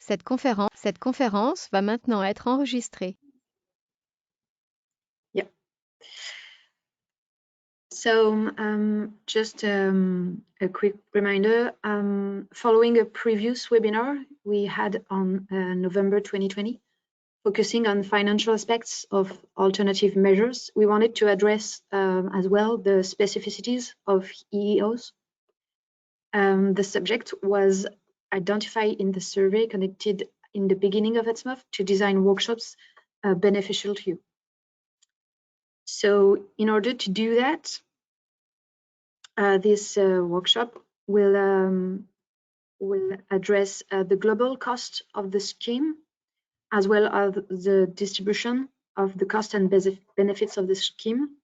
Cette conférence va maintenant être enregistrée. Yeah. So just a quick reminder, following a previous webinar we had on November 2020, focusing on financial aspects of alternative measures, we wanted to address as well the specificities of EEOs. The subject was identified in the survey conducted in the beginning of ENSMOV to design workshops beneficial to you. So in order to do that, this workshop will address the global cost of the scheme, as well as the distribution of the cost and benefits of the scheme.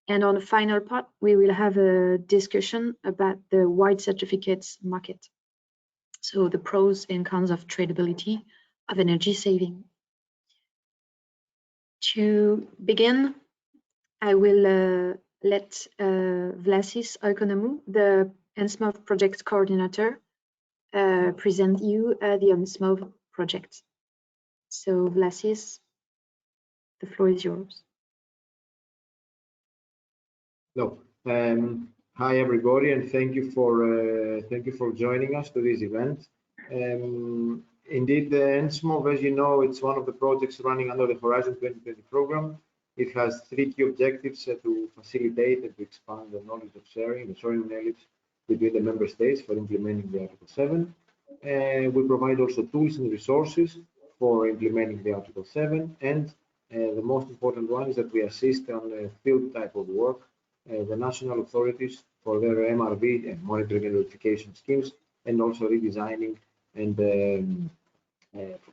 And on the final part, we will have a discussion about the white certificates market. So the pros and cons of tradability of energy saving. To begin, I will let Vlasis Oikonomou, the ENSMOV project coordinator, present you the ENSMOV project. So Vlasis, the floor is yours. No. Hi everybody, and thank you for joining us to this event. Indeed, the ENSMOV, as you know, it's one of the projects running under the Horizon 2020 program. It has 3 key objectives to facilitate and to expand the knowledge of sharing, the sharing knowledge between the member states for implementing the Article 7. We provide also tools and resources for implementing the Article 7, and the most important one is that we assist on the field type of work the national authorities for their MRV and monitoring and verification schemes, and also redesigning and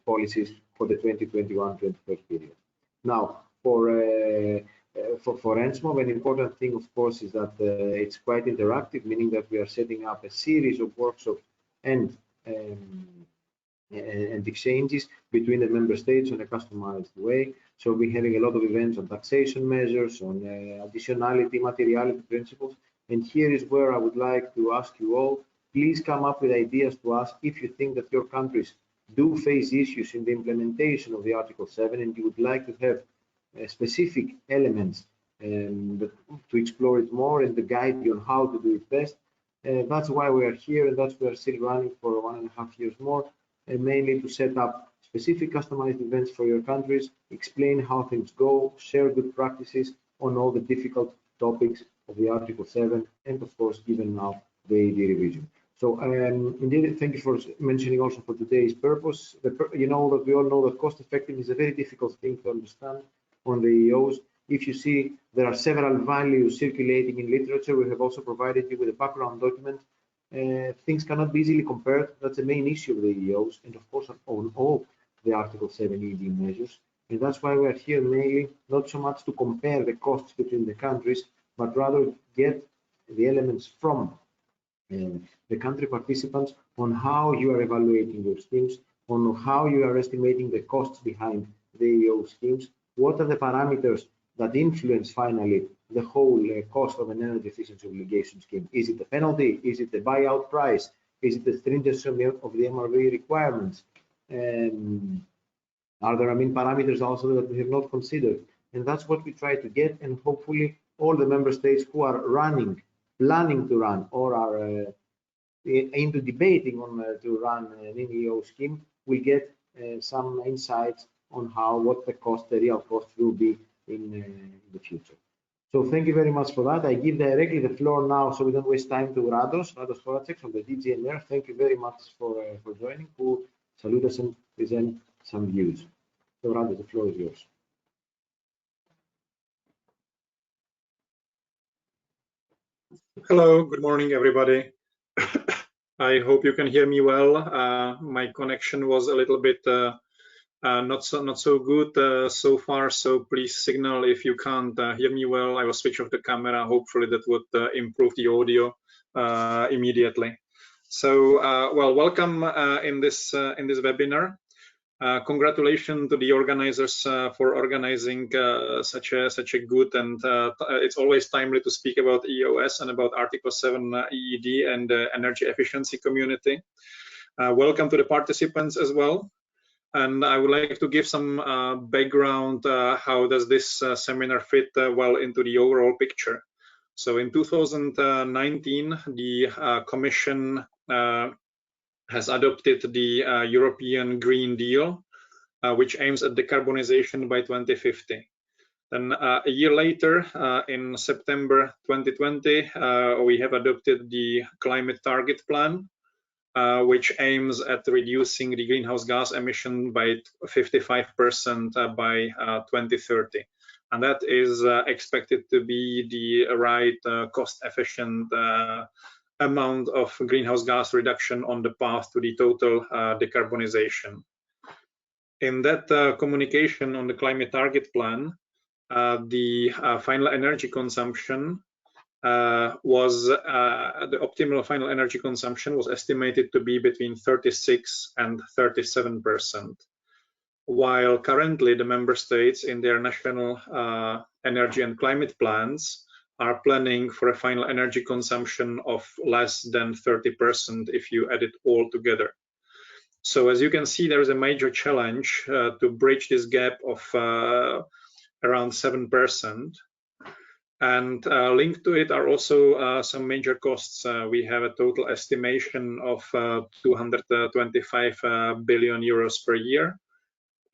policies for the 2021-2030 period. Now, for ENSMOV, an important thing, of course, is that it's quite interactive, meaning that we are setting up a series of workshops and exchanges between the member states in a customized way. So we're having a lot of events on taxation measures, on additionality, materiality principles. And here is where I would like to ask you all, please come up with ideas to us if you think that your countries do face issues in the implementation of the Article 7 and you would like to have specific elements to explore it more and to guide you on how to do it best. That's why we are here, and that's why we're still running for 1.5 years more, mainly to set up specific customized events for your countries, explain how things go, share good practices on all the difficult topics of the Article 7, and of course, given now the AD revision. So indeed, thank you for mentioning also for today's purpose. You know that we all know that cost effectiveness is a very difficult thing to understand on the EOs. If you see, there are several values circulating in literature. We have also provided you with a background document. Things cannot be easily compared. That's the main issue of the EOs, and of course on all the Article 7 ED measures. And that's why we are here mainly not so much to compare the costs between the countries, but rather get the elements from the country participants on how you are evaluating your schemes, on how you are estimating the costs behind the EO schemes, what are the parameters that influence finally the whole cost of an energy efficiency obligation scheme. Is it the penalty? Is it the buyout price? Is it the stringency of the MRV requirements? Are there parameters also that we have not considered? And that's what we try to get, and hopefully all the member states who are planning to run, or are into debating on to run an EO scheme will get some insights on what the real cost will be in the future. So thank you very much for that. I give directly the floor now, so we don't waste time, to Rados Horacek from the DGNR. Thank you very much for joining, who salute us and present some views. So Rados, the floor is yours. Hello, good morning, everybody. I hope you can hear me well. My connection was a little bit not so good so far, so please signal if you can't hear me well. I will switch off the camera. Hopefully that would improve the audio immediately. So well, welcome in this webinar. Congratulations to the organizers for organizing such a good, and it's always timely to speak about EOS and about Article 7 EED and energy efficiency community. Welcome to the participants as well. And I would like to give some background, how does this seminar fit well into the overall picture. So in 2019, the Commission has adopted the European Green Deal, which aims at decarbonization by 2050. Then a year later, in September 2020, we have adopted the Climate Target Plan, which aims at reducing the greenhouse gas emission by 55% by 2030. And that is expected to be the right cost-efficient amount of greenhouse gas reduction on the path to the total decarbonization. In that communication on the Climate Target Plan, the final energy consumption was the optimal final energy consumption was estimated to be between 36 and 37%, while currently the member states in their national energy and climate plans are planning for a final energy consumption of less than 30% if you add it all together. So as you can see, there is a major challenge to bridge this gap of around 7%. And linked to it are also some major costs. We have a total estimation of 225 billion euros per year,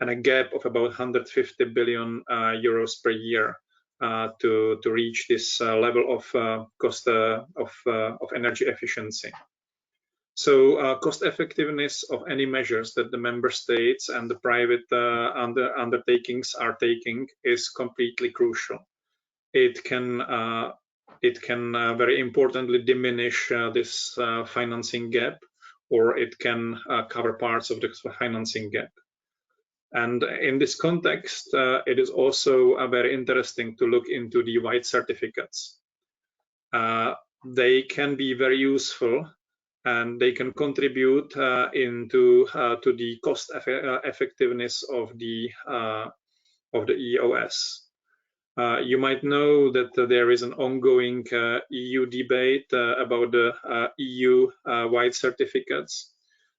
and a gap of about 150 billion euros per year to reach this level of cost of energy efficiency. So cost effectiveness of any measures that the member states and the private undertakings are taking is completely crucial. It can very importantly diminish this financing gap, or it can cover parts of the financing gap. And in this context, it is also very interesting to look into the white certificates. They can be very useful, and they can contribute to the cost effectiveness of the EOS. You might know that there is an ongoing EU debate about the EU white certificates.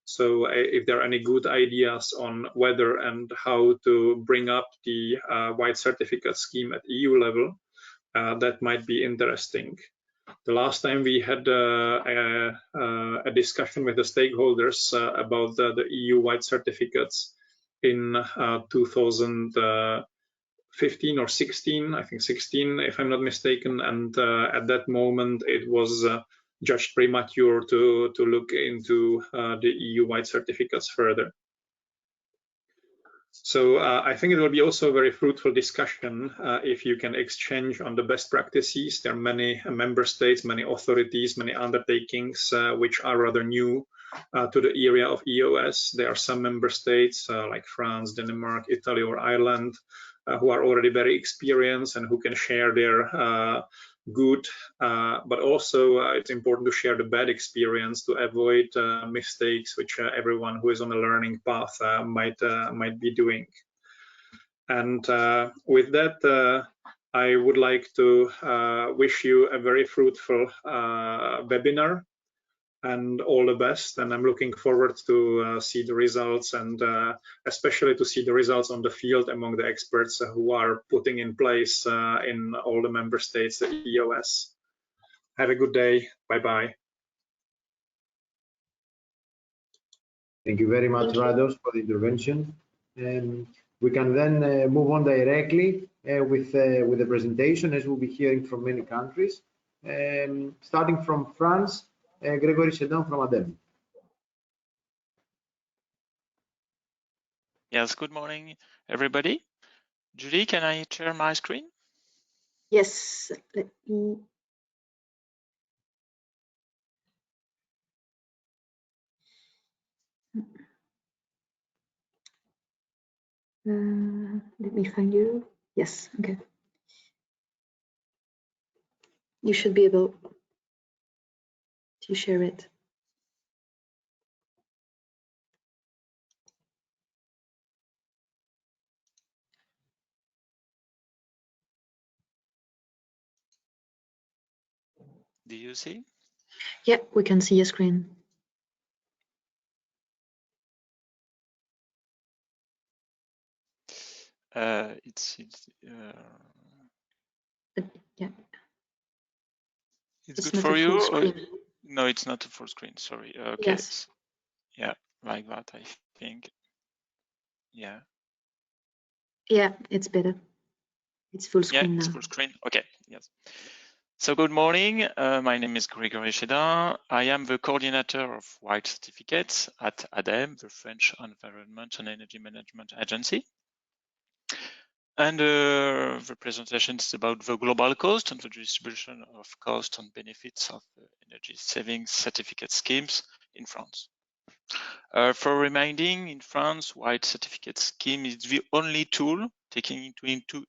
So if there are any good ideas on whether and how to bring up the white certificate scheme at EU level, that might be interesting. The last time we had a discussion with the stakeholders about the EU white certificates in 2015 or 16, I think 16, if I'm not mistaken. And at that moment, it was judged premature to look into the EU white certificates further. So I think it will be also a very fruitful discussion if you can exchange on the best practices. There are many member states, many authorities, many undertakings which are rather new to the area of EOS. There are some member states like France, Denmark, Italy, or Ireland who are already very experienced and who can share their good, but also it's important to share the bad experience to avoid mistakes which everyone who is on a learning path might be doing. And with that, I would like to wish you a very fruitful webinar and all the best. And I'm looking forward to see the results, and especially to see the results on the field among the experts who are putting in place in all the member states the EOS. Have a good day. Bye-bye. Thank you very much, Rados, for the intervention. We can then move on directly with the presentation, as we'll be hearing from many countries. Starting from France, Grégory Sedon from ADEME. Yes, good morning, everybody. Julie, can I share my screen? Yes, let me. Let me find you. Yes, okay. You should be able to share it. Do you see? Yeah, we can see your screen. It's Yeah, it's it's good not for a you. full Or, screen. no, it's not a full screen. Sorry. Okay. Yes. Yeah, like that. I think. Yeah. Yeah, it's better. It's full Yeah, screen it's now. full screen. Okay. Yes. So good morning. My name is Grégory Chédin. I am the coordinator of white certificates at ADEME, the French Environment and Energy Management Agency. And the presentation is about the global cost and the distribution of cost and benefits of the energy savings certificate schemes in France. For reminding, in France, white certificate scheme is the only tool taking into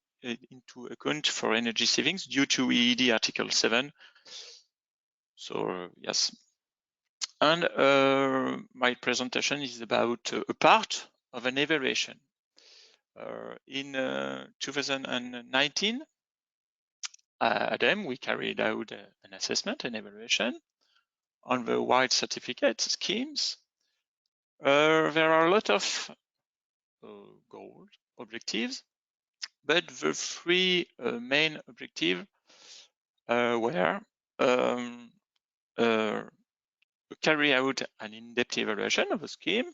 account for energy savings due to EED Article 7. So yes. And my presentation is about a part of an evaluation. In 2019, at ADEME, we carried out an assessment and evaluation on the white certificate schemes. There are a lot of goal objectives, but the three main objectives were carry out an in-depth evaluation of the scheme,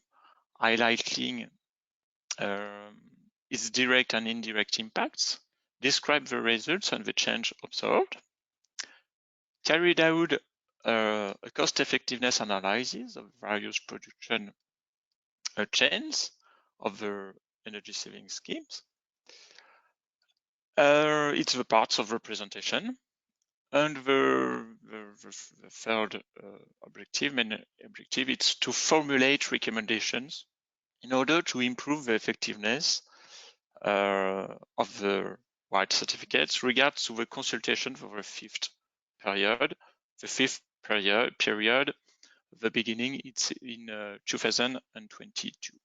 highlighting its direct and indirect impacts, describe the results and the change observed, carried out a cost effectiveness analysis of various production chains of the energy saving schemes. It's the parts of representation. And the third main objective, is to formulate recommendations in order to improve the effectiveness of the white certificates regards to the consultation for the fifth period. The fifth period, the beginning, it's in 2022.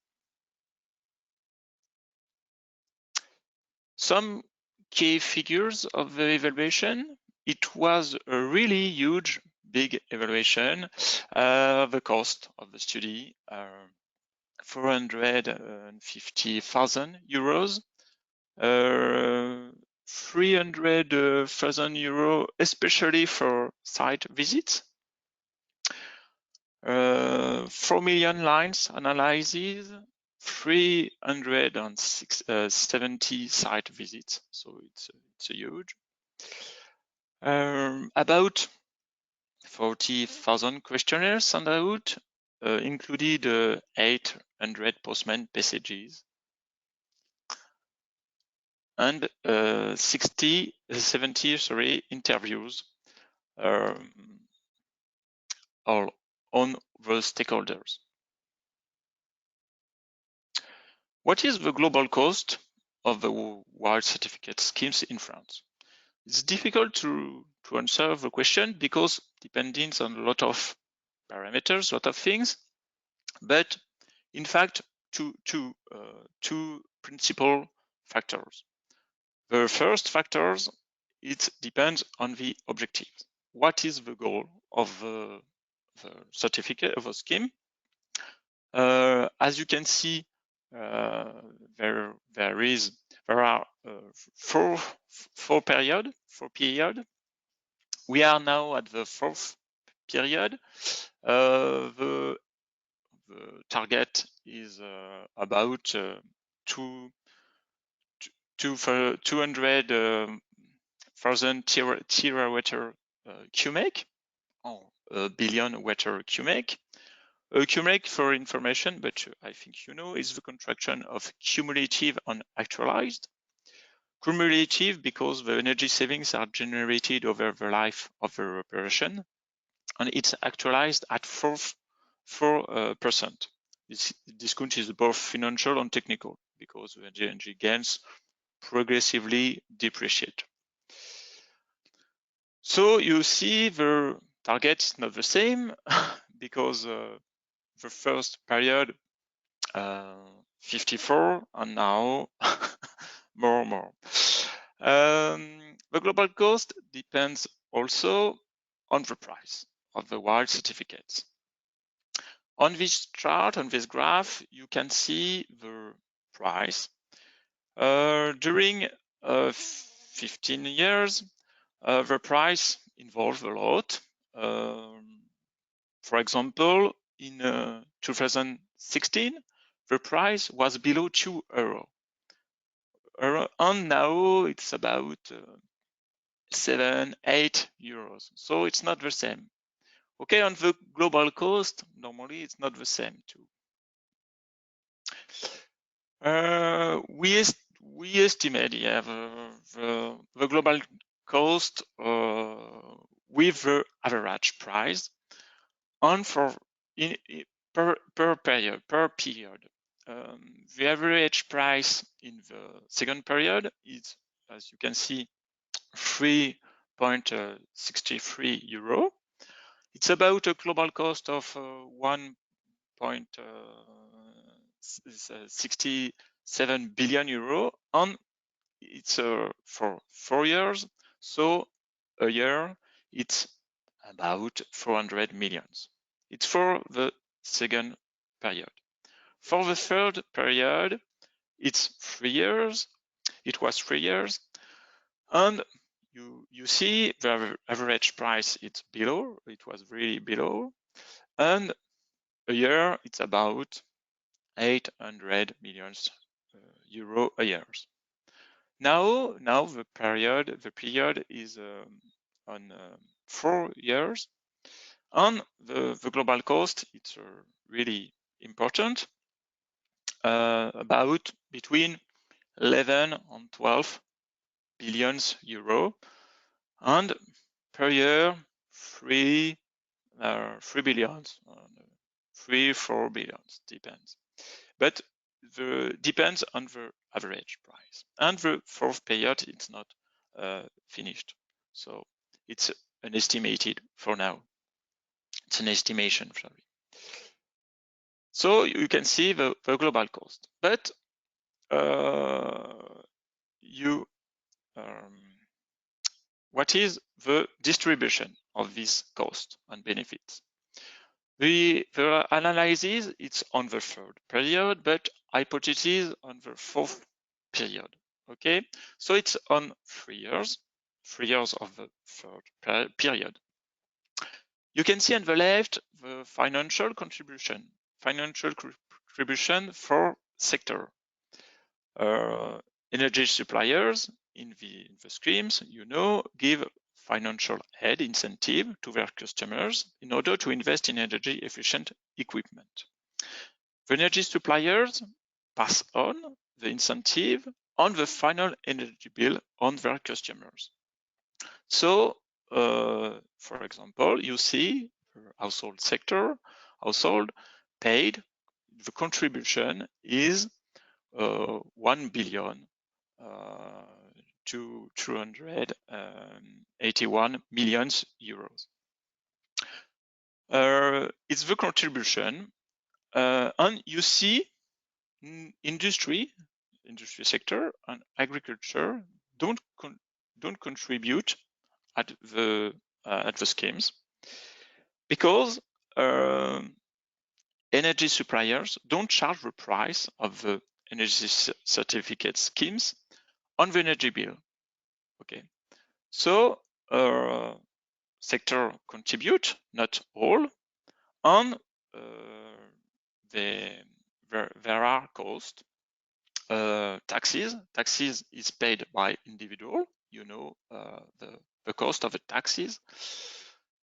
Some key figures of the evaluation. It was a really huge, big evaluation. The cost of the study, 450,000 euros, 300,000 euros, especially for site visits. 4 million lines analyses, 370 site visits, so it's a huge. About 40,000 questionnaires sent out, included 800 postman messages, and 70 interviews all on the stakeholders. What is the global cost of the white certificate schemes in France? It's difficult to answer the question because depending on a lot of parameters, a lot of things, but in fact, two principal factors. The first factors, it depends on the objective. What is the goal of the certificate of a scheme? As you can see, there are four period. We are now at the fourth period. The target is about 200,000 terawatt cubic, or billion watt cubic. Cubic, for information, but I think you know, is the contraction of cumulative and actualized. Cumulative because the energy savings are generated over the life of the operation, and it's actualized at 4%. This discount is both financial and technical because the energy gains progressively depreciate. So you see the target is not the same because the first period 54 and now more. The global cost depends also on the price of the white certificates. On this chart, on this graph, you can see the price During 15 years, the price evolved a lot. For example, in 2016, the price was below €2, and now it's about 7, 8 euros. So it's not the same. Okay, on the global cost, normally it's not the same too. We estimate the global cost with the average price on per period. The average price in the second period is, as you can see, 3.63 euro. It's about a global cost of 1.67 billion euro, and it's for 4 years. So a year, it's about 400 millions. It's for the second period. For the third period, it's 3 years. It was 3 years, and you see the average price, it's below. It was really below, and a year it's about 800 million euro a year. Now the period is on 4 years, and the global cost, it's really important, about between 11 and 12 billions euro, and per year 3 billions, 4 billions, depends. But depends on the average price. And the fourth period, it's not finished. So it's an estimated for now. It's an estimation, sorry. So you can see the global cost. But what is the distribution of this cost and benefits? The analysis, it's on the third period, but hypothesis on the fourth period. Okay, so it's on 3 years, 3 years of the third period. You can see on the left the financial contribution for sector. Energy suppliers in the schemes, give financial aid incentive to their customers in order to invest in energy efficient equipment. The energy suppliers pass on the incentive on the final energy bill on their customers. So, for example, you see household sector, household paid, the contribution is 1 billion to 281 million euros. It's the contribution, and you see industry sector and agriculture don't contribute at the schemes, because energy suppliers don't charge the price of the energy certificate schemes on the energy bill. Okay, so sector contribute, not all, and there are costs. Taxes is paid by individual. The cost of the taxes.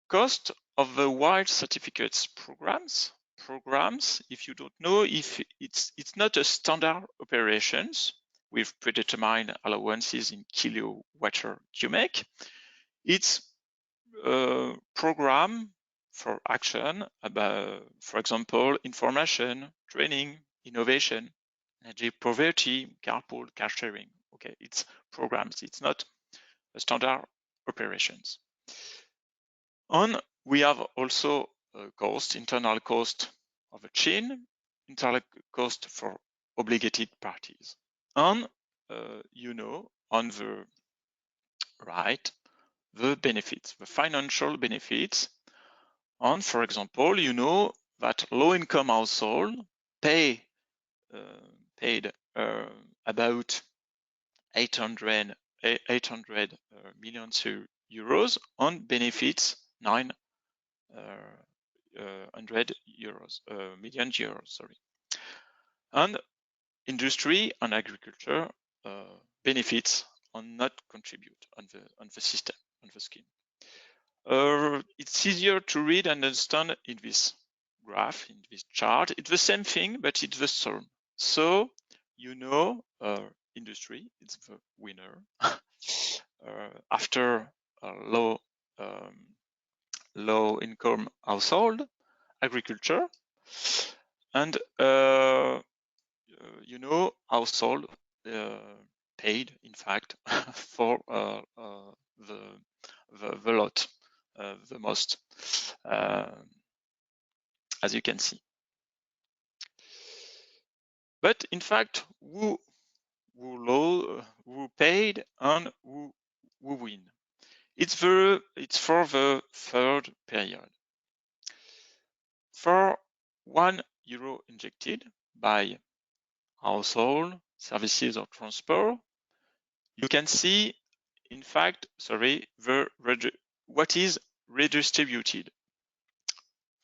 Cost of the white certificates programs, if you don't know, if it's not a standard operations with predetermined allowances in kilowatt cubic. It's a program for action about, for example, information, training, innovation, energy poverty, carpool, car sharing. Okay, it's programs. It's not a standard operations. And we have also a cost, internal cost of a chain, internal cost for obligated parties. And on the right, the benefits, the financial benefits. And for example, that low-income household paid about 800 million euros, on benefits 900 million euros. Sorry, and industry and agriculture benefits on not contribute on the system, on the scheme. It's easier to read and understand in this graph, in this chart. It's the same thing, but it's the sum. So you know, industry, it's the winner. After low income household, agriculture, and you know, household paid, in fact, for the lot, the most, as you can see. But in fact, who paid and who win? It's for the third period. For €1 injected by household, services, or transport, you can see, in fact, what is redistributed.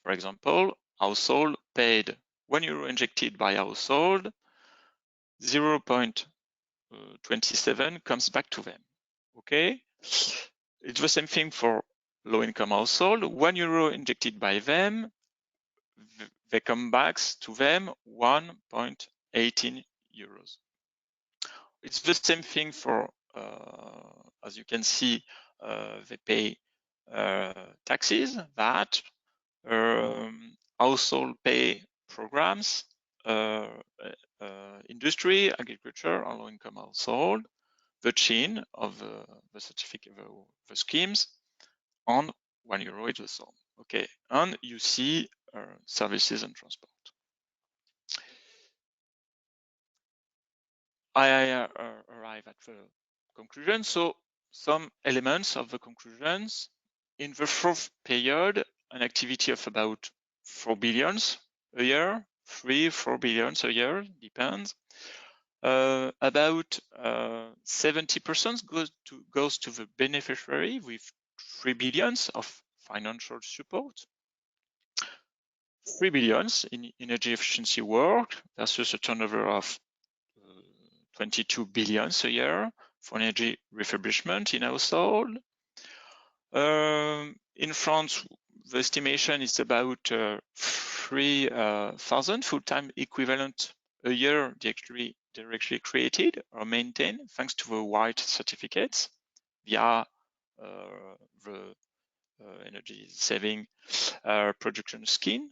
For example, household paid €1 injected by household, 0.27 comes back to them. Okay, it's the same thing for low-income household. €1 injected by them, they come back to them 1.18 euros. It's the same thing for, as you can see, they pay taxes, VAT, household pay programs, industry, agriculture, and low-income household, the chain of the certificate, the schemes, on €1 is the sum. Okay, and you see services and transport. I arrive at the conclusion. So some elements of the conclusions. In the fourth period, an activity of about 4 billions a year, 3-4 billions a year, depends. About 70% goes to the beneficiary with 3 billions of financial support. 3 billions in energy efficiency work versus a turnover of 22 billions a year for energy refurbishment in household. In France, the estimation is about 3,000 full-time equivalent a year directly created or maintained thanks to the white certificates via the energy saving production chain.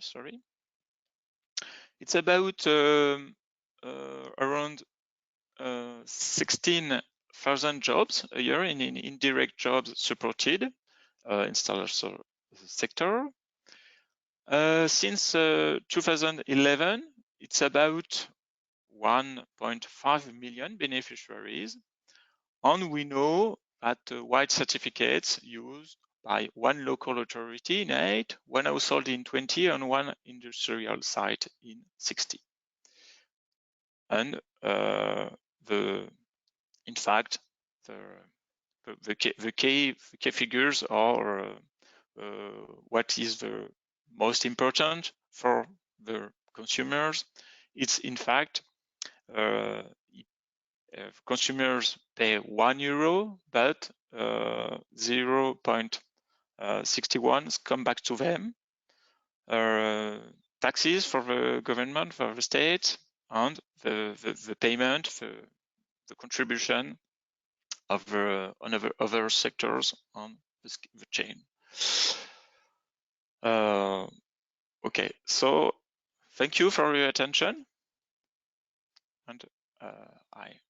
Sorry, it's about around 16,000 jobs a year in indirect jobs supported installer sector. Since 2011, it's about 1.5 million beneficiaries, and we know that white certificates used by one local authority in 8, one household in 20, and one industrial site in 60. And in fact, the key figures are what is the most important for the consumers. It's in fact consumers pay €1, but 0.61 come back to them. Taxes for the government, for the state, and the payment, the contribution of other sectors on the chain. Okay, so thank you for your attention, and I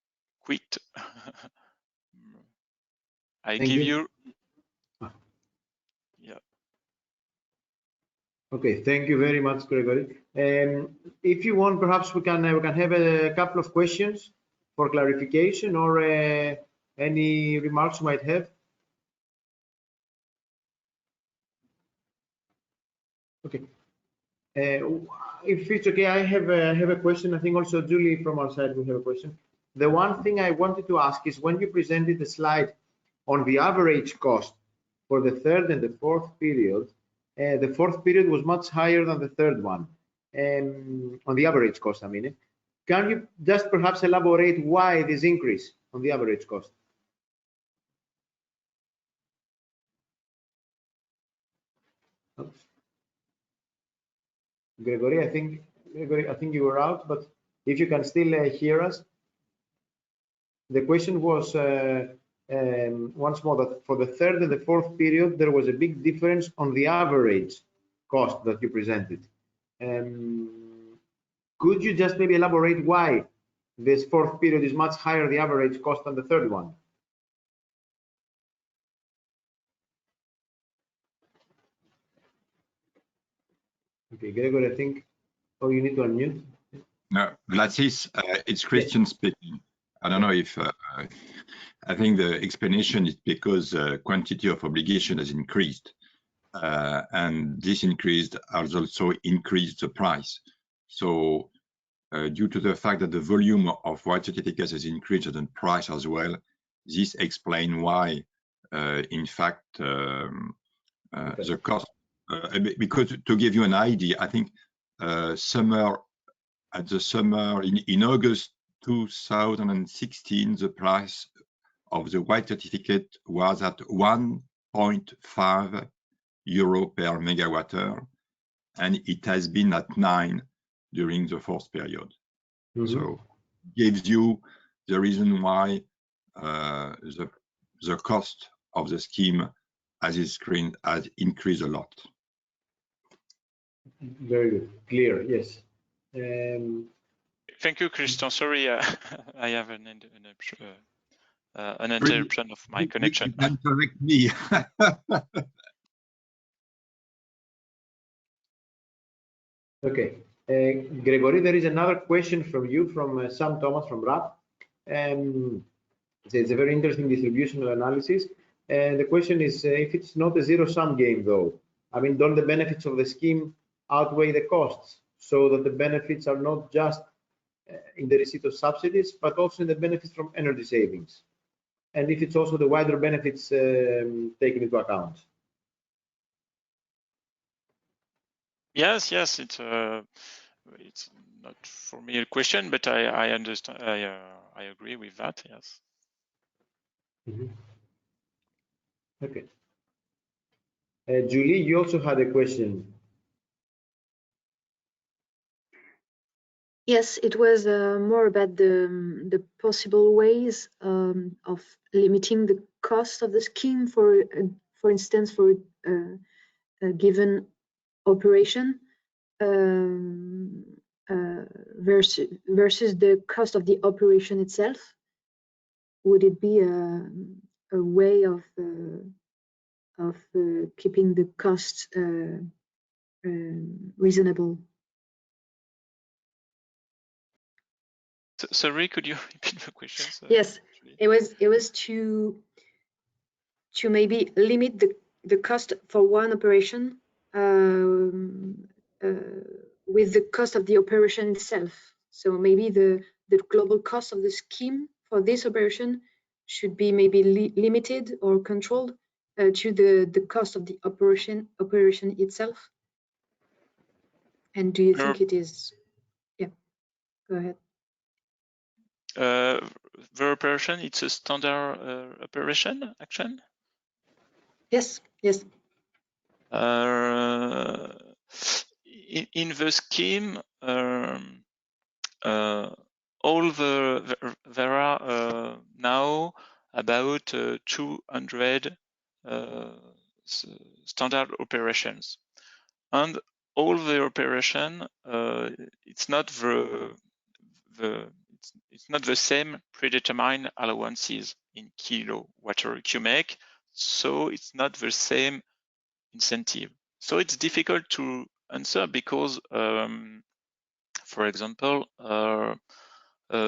quit. I Thank give you. Yeah. Okay, thank you very much, Gregory. If you want, perhaps we can have a couple of questions for clarification or any remarks you might have. Okay. If it's okay, I have a question. I think also Julie from our side will have a question. the one thing I wanted to ask is when you presented the slide on the average cost for the third and the fourth period, the fourth period was much higher than the third one, on the average cost, I mean. Can you just perhaps elaborate why this increase on the average cost? Oops. Gregory, I think you were out, but if you can still hear us. The question was once more that for the third and the fourth period, there was a big difference on the average cost that you presented. Could you just maybe elaborate why this fourth period is much higher the average cost than the third one? Okay, Gregory, I think, oh, you need to unmute. No, Vlasis, it's Christian speaking. I don't know if, I think the explanation is because quantity of obligation has increased. And this increase has also increased the price. So due to the fact that the volume of white certificates has increased and the price as well, this explains why, in fact, the cost, because to give you an idea, I think in August 2016, the price of the white certificate was at 1.5 euro per megawatt-hour, and it has been at 9 during the fourth period. So gives you the reason why the cost of the scheme has increased a lot. Very good, clear, yes. Thank you, Christian. Sorry, I have an interruption of my connection. You can correct me. Okay, Gregory, there is another question from you, from Sam Thomas from RAP. It's a very interesting distributional analysis. And the question is, if it's not a zero-sum game, though, I mean, don't the benefits of the scheme outweigh the costs, so that the benefits are not just in the receipt of subsidies, but also in the benefits from energy savings? And if it's also the wider benefits taken into account? Yes, it's not for me a question, but I understand. I agree with that. Yes. Okay. Julie, you also had a question. Yes, it was more about the possible ways of limiting the cost of the scheme, for instance, for a given operation versus the cost of the operation itself. Would it be a way of keeping the costs reasonable? Sorry, could you repeat the question? Yes, it was to maybe limit the cost for one operation with the cost of the operation itself. So maybe the global cost of the scheme for this operation should be maybe limited or controlled to the cost of the operation itself. And do you think it is? Yeah, go ahead. The operation, it's a standard operation action? Yes. In the scheme, there are now about 200 standard operations, and all the operation, it's not the same predetermined allowances in kilowatt-hour cubic, so it's not the same incentive. So it's difficult to answer because, for example, a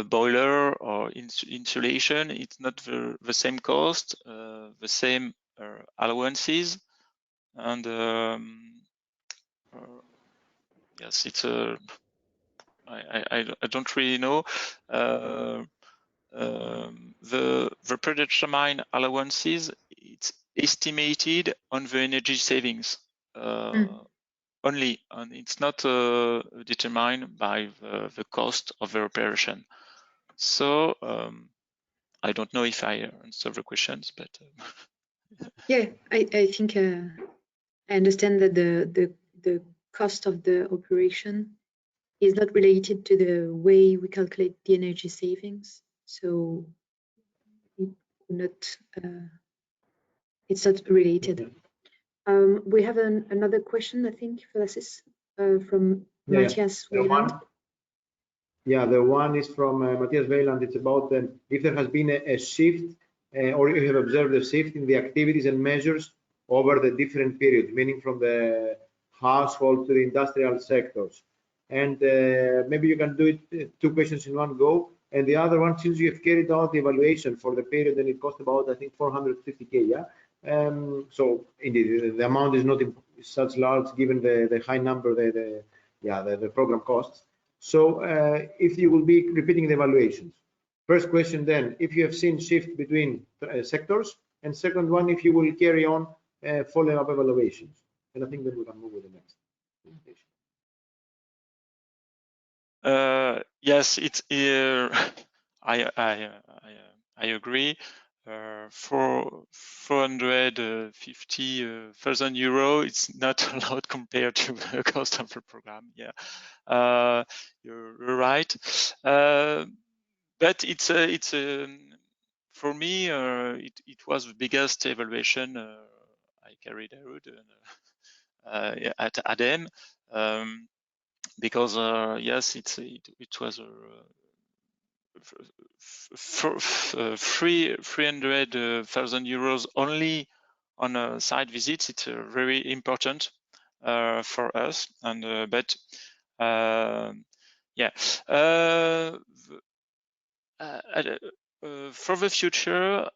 boiler or insulation, it's not the same cost, the same allowances, and yes, it's I don't really know. the predetermined allowances, it's estimated on the energy savings only, and it's not determined by the cost of the operation. So I don't know if I answer the questions, but yeah, I think I understand that the cost of the operation is not related to the way we calculate the energy savings. So it's not related. We have another question, I think, Felasis, from Matthias Weyland. The one is from Matthias Weyland. It's about if there has been a shift or you have observed a shift in the activities and measures over the different periods, meaning from the household to the industrial sectors. And maybe you can do it two questions in one go. And the other one, since you have carried out the evaluation for the period, and it cost about, I think, 450K, yeah? So indeed, the amount is not such large given the high number, the program costs. So if you will be repeating the evaluations. First question then, if you have seen shift between sectors, and second one, if you will carry on following up evaluations. And I think then we can move with the next presentation. Yes, it's I agree. For 450,000 euro, it's not a lot compared to the cost of the program. Yeah, you're right. But it's for me, it was the biggest evaluation I carried out at ADEME. Because yes, it was 300,000 euros only on site visits. It's very important for us, and but yeah. For the future,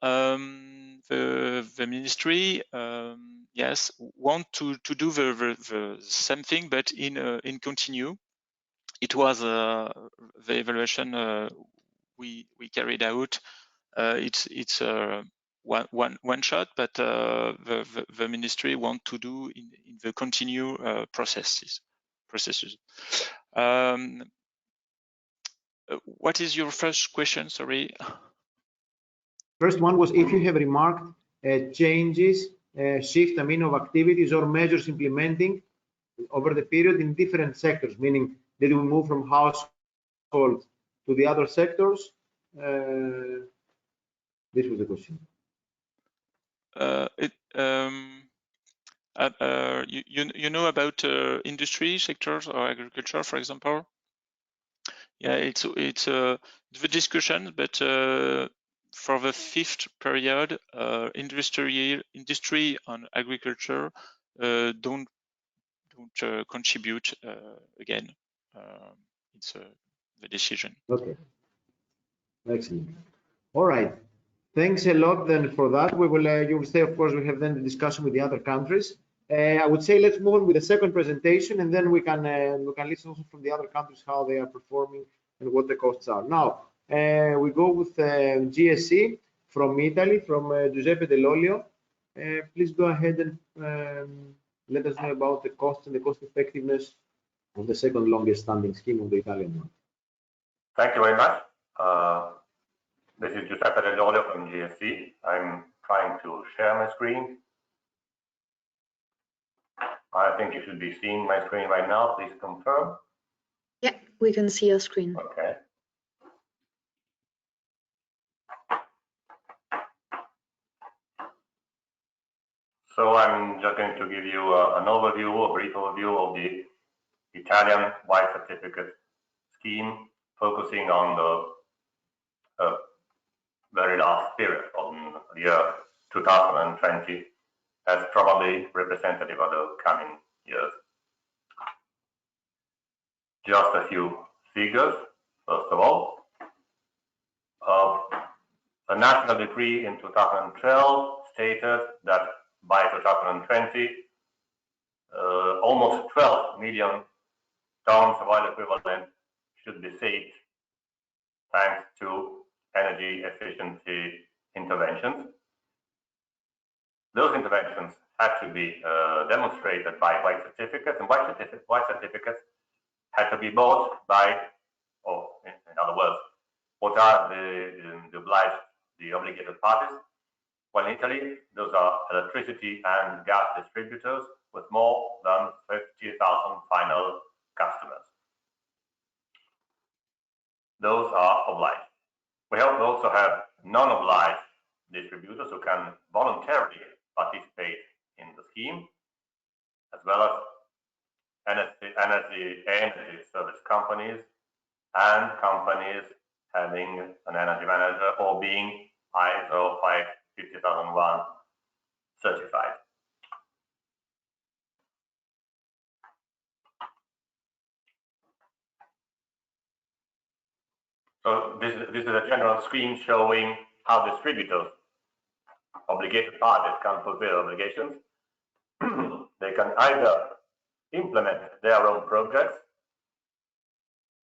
the ministry, yes, want to do the same thing, but in continue. It was the evaluation we carried out. It's one shot, but the ministry want to do in the continue processes. What is your first question? Sorry. First one was if you have remarked changes, shift, of activities or measures implementing over the period in different sectors, meaning did we move from household to the other sectors? This was the question. You know about industry sectors or agriculture, for example? Yeah, it's the discussion, but for the fifth period, industry and agriculture don't contribute again. It's the decision. Okay. Excellent. All right. Thanks a lot then for that. We will, you will say, of course, we have then the discussion with the other countries. I would say let's move on with the second presentation, and then we can listen also from the other countries how they are performing and what the costs are. Now we go with GSE from Italy, from Giuseppe Dell'Olio. Please go ahead and let us know about the cost and the cost effectiveness of the second longest standing scheme of the Italian one. Thank you very much. This is Giuseppe Dell'Olio from GSE. I'm trying to share my screen. I think you should be seeing my screen right now. Please confirm. Yeah, we can see your screen. Okay. So I'm just going to give you an overview, a brief overview of the Italian white certificate scheme, focusing on the very last period on the year 2020 as probably representative of the coming years. Just a few figures. First of all, a national decree in 2012 stated that by 2020, almost 12 million tons of oil equivalent should be saved thanks to energy efficiency interventions. Those interventions had to be demonstrated by white certificates, and white certificates had to be bought by, or in other words, what are the obligated parties? Well, in Italy, those are electricity and gas distributors with more than 50,000 final customers. Those are obliged. We also have non-obliged distributors who can voluntarily participate in the scheme, as well as energy service companies and companies having an energy manager or being ISO 50001 certified. So this is a general screen showing how distributors, obligated parties, can fulfill obligations. They can either implement their own projects,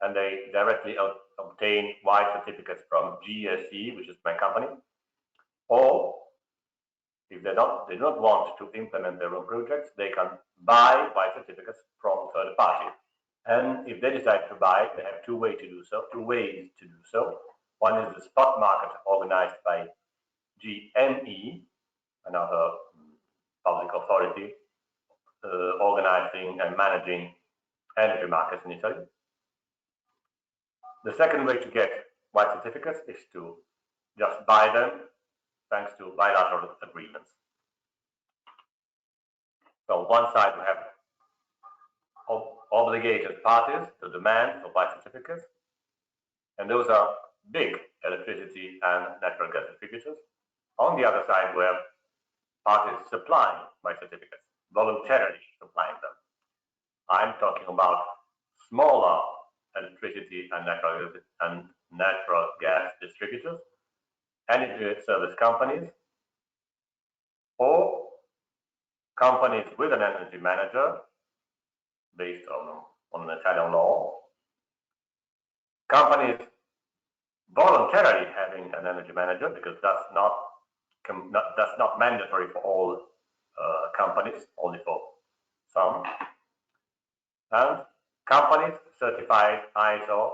and they directly obtain white certificates from GSE, which is my company, or if they do not want to implement their own projects, they can buy white certificates from third parties. And if they decide to buy, they have two ways to do so. One is the spot market organized by GME, another public authority organizing and managing energy markets in Italy. The second way to get white certificates is to just buy them thanks to bilateral agreements. So on one side, we have obligated parties to demand for white certificates, and those are big electricity and natural gas distributors. On the other side, we have parties supplying white certificates, voluntarily supplying them. I'm talking about smaller electricity and natural gas distributors, energy service companies, or companies with an energy manager based on Italian law, companies voluntarily having an energy manager, because that's not mandatory for all companies, only for some, and companies certified ISO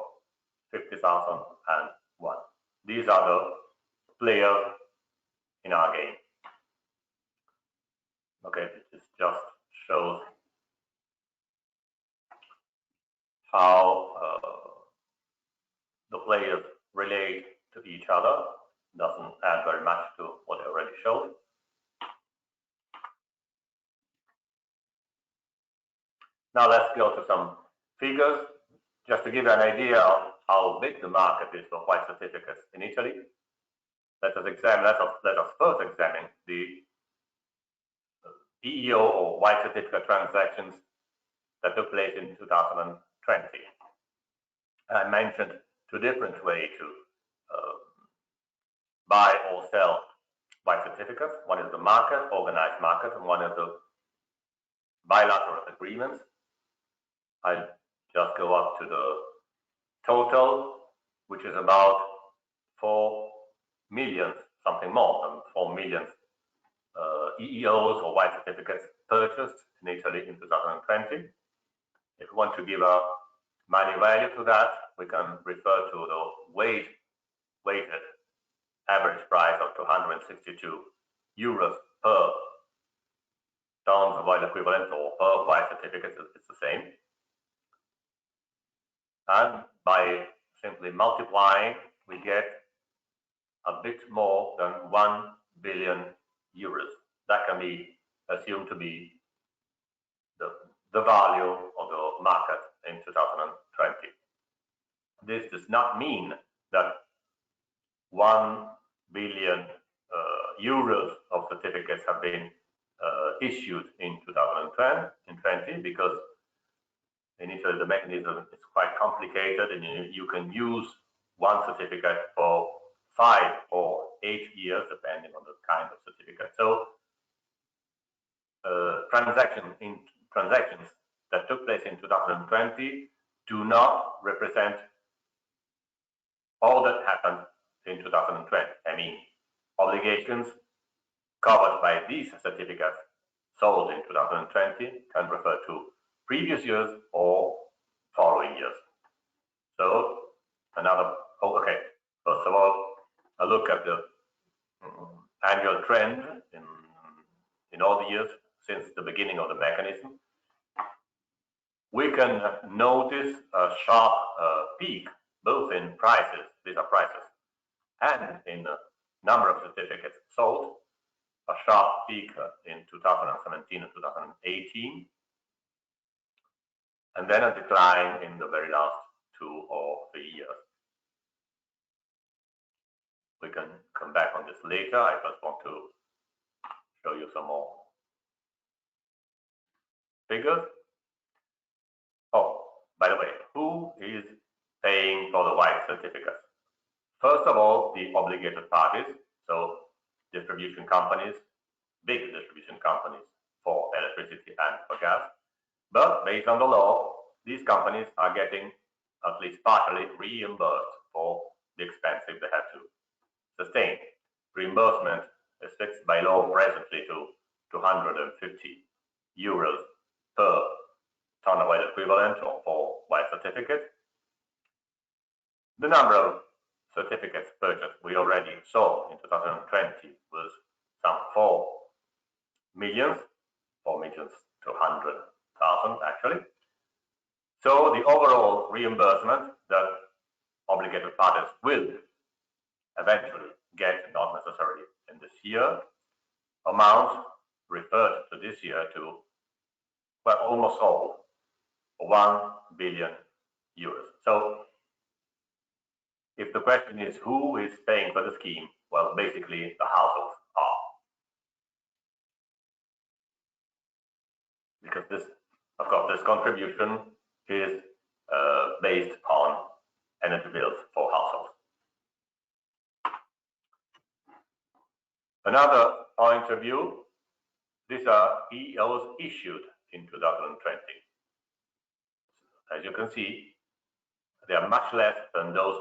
50001. These are the players in our game. Okay, this just shows how the players relate to each other. Doesn't add very much to what I already showed. Now let's go to some figures, just to give you an idea of how big the market is for white certificates in Italy. Let us first examine the EEO or white certificate transactions that took place in 2020. I mentioned two different ways to buy or sell white certificates. One is the market, organized market, and one is the bilateral agreements. I just go up to the total, which is about 4 million, something more than 4 million EEOs or white certificates purchased in Italy in 2020. If we want to give a money value to that, we can refer to the weighted average price of 262 euros per tons of oil equivalent, or per white certificate, it's the same. And by simply multiplying, we get a bit more than 1 billion euros. That can be assumed to be the value of the market in 2020. This does not mean that 1 billion euros of certificates have been issued in 2020, because in Italy the mechanism is quite complicated, and you can use one certificate for 5 or 8 years, depending on the kind of certificate. So transactions that took place in 2020 do not represent all that happened in 2020. I mean, obligations covered by these certificates sold in 2020 can refer to previous years or following years. So okay, first of all, a look at the annual trend in all the years since the beginning of the mechanism. We can notice a sharp peak both in prices, these are prices, and in the number of certificates sold, a sharp peak in 2017 and 2018, and then a decline in the very last 2 or 3 years. We can come back on this later. I just want to show you some more figures. Oh, by the way, who is paying for the white certificates? First of all, the obligated parties, so distribution companies, big distribution companies for electricity and for gas. But based on the law, these companies are getting at least partially reimbursed for the expenses they have to sustain. Reimbursement is fixed by law presently to 250 euros per ton of oil equivalent or for white certificate. The number of certificates purchased we already saw in 2020 was some 4 million, 4,200,000 actually. So the overall reimbursement that obligated parties will eventually get, not necessarily in this year, amounts referred to this year to, well, almost all, 1 billion euros. So if the question is who is paying for the scheme, well, basically the households are. Because this, of course, this contribution is based on energy bills for households. Another point of view, these are EOs issued in 2020. As you can see, they are much less than those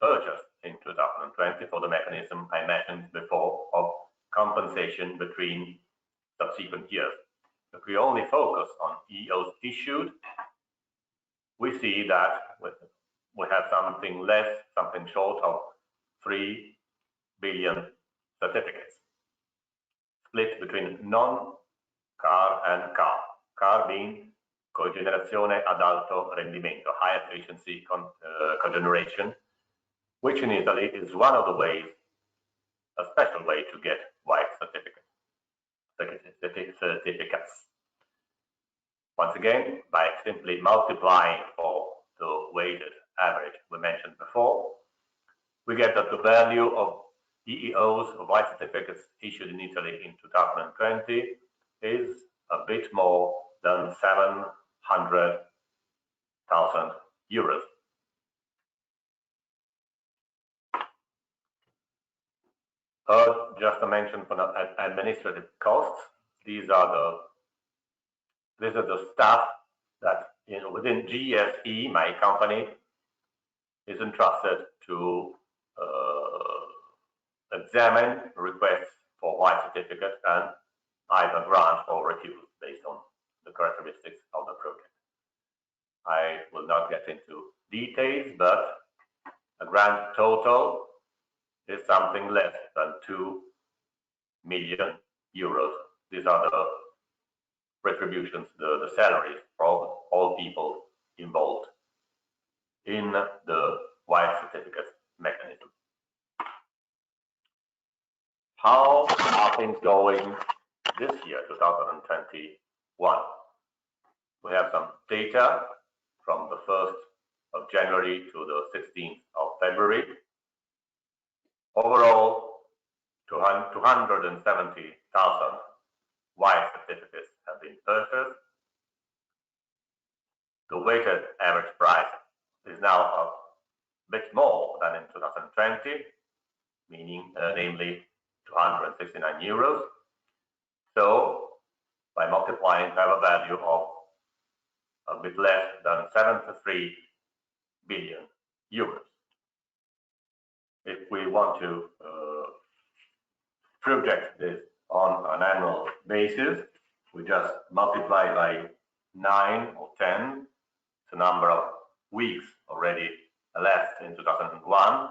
purchased in 2020 for the mechanism I mentioned before of compensation between subsequent years. If we only focus on EOs issued, we see that we have something less, something short of 3 billion certificates, split between non-car and car. Car being cogenerazione ad alto rendimento, high efficiency cogeneration, which in Italy is one of the ways, a special way to get white certificates. Once again, by simply multiplying for the weighted average we mentioned before, we get that the value of EEOs, of white certificates issued in Italy in 2020 is a bit more than 700,000 euros. Just to mention for the administrative costs, these are the staff that within GSE, my company, is entrusted to examine requests for white certificate and either grant or refuse based on the characteristics of the project. I will not get into details, but a grand total is something less than 2 million euros. These are the retributions, the salaries for all people involved in the white certificate mechanism. How are things going this year, 2021? We have some data from the 1st of January to the 16th of February. Overall, 270,000 white certificates have been purchased. The weighted average price is now a bit more than in 2020, meaning namely 269 euros. So by multiplying, we have a value of a bit less than 73 billion euros. If we want to project this on an annual basis, we just multiply by 9 or 10 the number of weeks already left in 2001,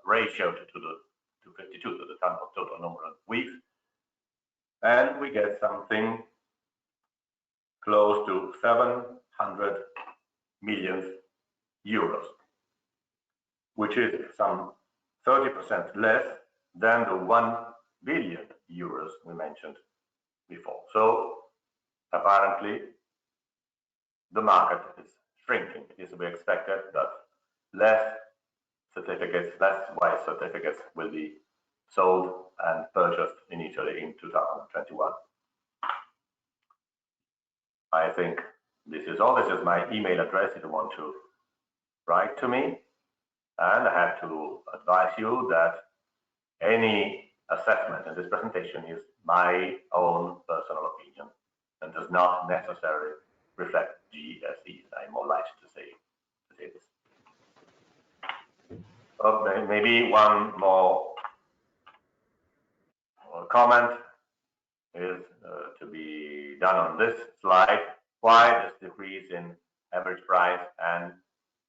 ratio to 52 to the total number of weeks, and we get something close to 700 million euros, which is some 30% less than the 1 billion euros we mentioned before. So apparently the market is shrinking. It is to be expected that less certificates, less white certificates will be sold and purchased in Italy in 2021. I think this is all. This is my email address if you want to write to me. And I have to advise you that any assessment in this presentation is my own personal opinion and does not necessarily reflect GSE's. I'm more likely to say this. Maybe one more comment is to be done on this slide. Why this decrease in average price and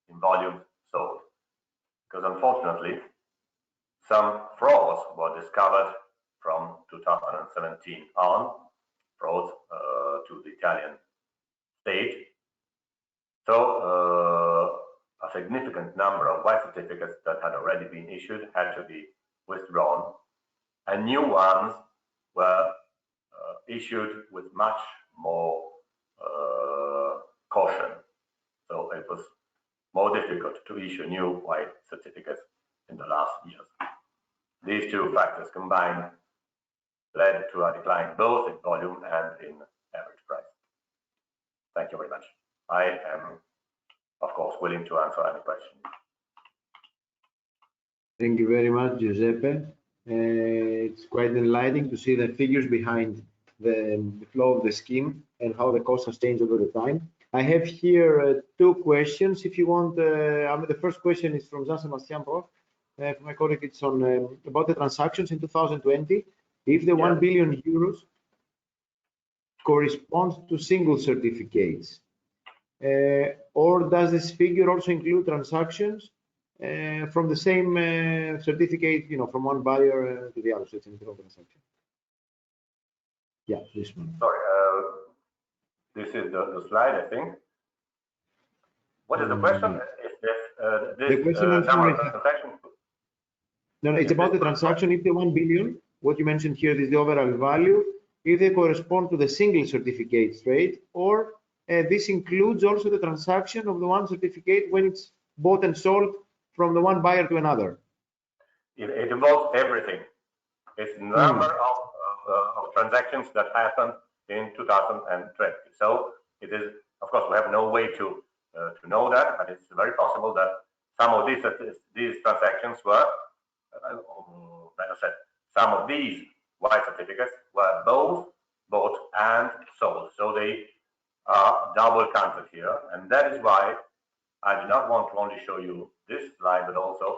in volume sold? Because unfortunately, some frauds were discovered from 2017 on, frauds to the Italian state. So a significant number of white certificates that had already been issued had to be withdrawn, and new ones were issued with much more caution. So it was more difficult to issue new white certificates in the last years. These two factors combined led to a decline both in volume and in average price. Thank you very much. I am, of course, willing to answer any questions. Thank you very much, Giuseppe. It's quite enlightening to see the figures behind the flow of the scheme and how the cost has changed over the time. I have here two questions. If you want, the first question is from Jean-Sebastian Prof. From my colleague. It's on about the transactions in 2020. If the 1 billion euros corresponds to single certificates, or does this figure also include transactions from the same certificate, from one buyer to the other? So it's a transaction. Yeah, this one. Sorry, this is the slide, I think. What is the question? The question no, it's about the transaction. If the 1 billion, what you mentioned here is the overall value, if they correspond to the single certificate trade, or this includes also the transaction of the one certificate when it's bought and sold from the one buyer to another. It involves everything. It's the number of transactions that happened in 2020. So it is, of course, we have no way to know that, but it's very possible that some of these transactions were, like I said, some of these white certificates were both bought and sold. So they are double counted here, and that is why I do not want to only show you this slide, but also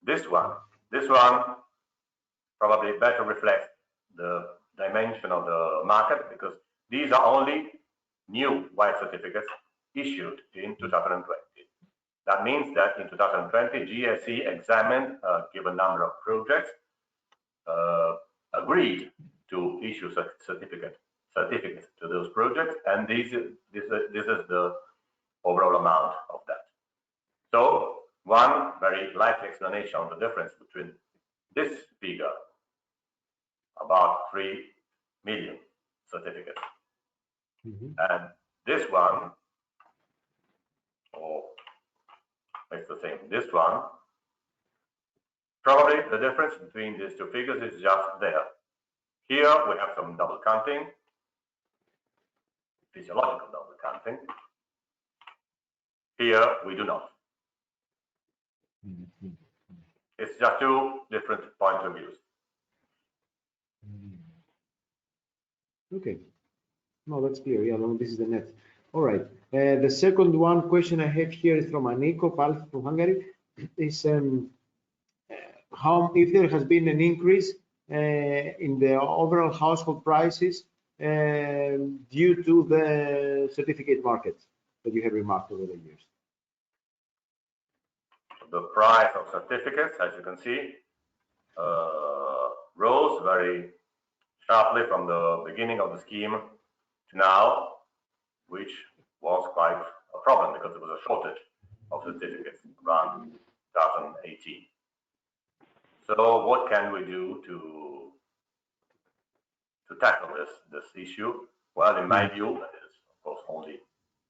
this one. This one probably better reflects the dimension of the market, because these are only new white certificates issued in 2020. That means that in 2020, GSE examined a given number of projects, agreed to issue certificates to those projects, and this is the overall amount of that. So one very likely explanation of the difference between this figure, about 3 million certificates, and this one, or it's the same, this one, probably the difference between these two figures is just there. Here we have some double counting, physiological double counting. Here we do not. It's just two different points of views. Okay. No, that's clear. Yeah, no, this is the net. All right. The second one question I have here is from Aniko Palf from Hungary. Is how if there has been an increase in the overall household prices due to the certificate market that you have remarked over the years. The price of certificates, as you can see, rose very sharply from the beginning of the scheme to now, which was quite a problem because there was a shortage of certificates around 2018. So what can we do to tackle this issue? Well, in my view, that is of course only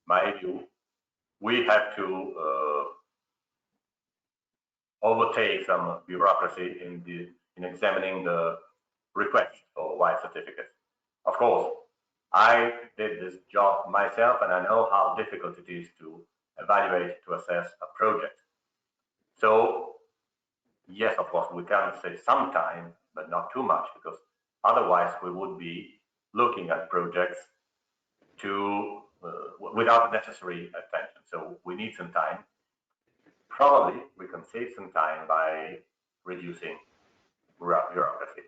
my view, we have to overtake some bureaucracy in examining the request for white certificates. Of course, I did this job myself, and I know how difficult it is to evaluate, to assess a project. So, yes, of course, we can say sometime, but not too much, because otherwise we would be looking at projects to without necessary attention. So we need some time. Probably we can save some time by reducing bureaucracy.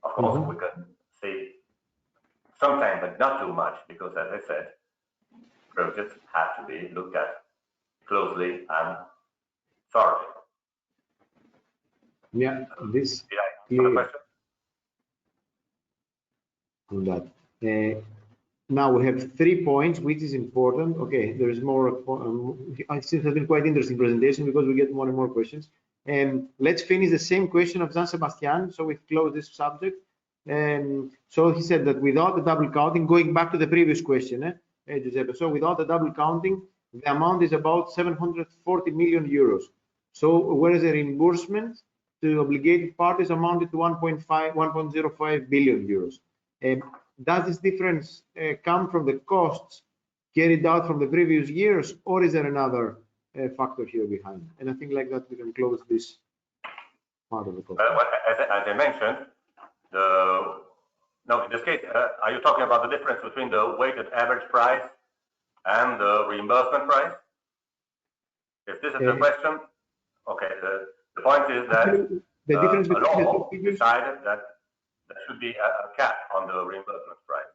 Of course, we can save some time, but not too much, because as I said, projects have to be looked at closely and thoroughly. Yeah, this Did I answer the question? On that. Now we have 3 points, which is important. Okay, there is more. I think it has been quite interesting presentation because we get more and more questions. And let's finish the same question of Jean Sebastian. So we close this subject. So he said that without the double counting, going back to the previous question, Giuseppe, so without the double counting, the amount is about 740 million euros. So whereas the reimbursement to obligated parties amounted to 1.05 billion euros. Does this difference come from the costs carried out from the previous years, or is there another factor here behind? And I think like that we can close this part of the question. Well, as I mentioned, no, in this case, are you talking about the difference between the weighted average price and the reimbursement price? If this is the question, okay. The point is that the difference the between law decided that there should be a cap on the reimbursement price.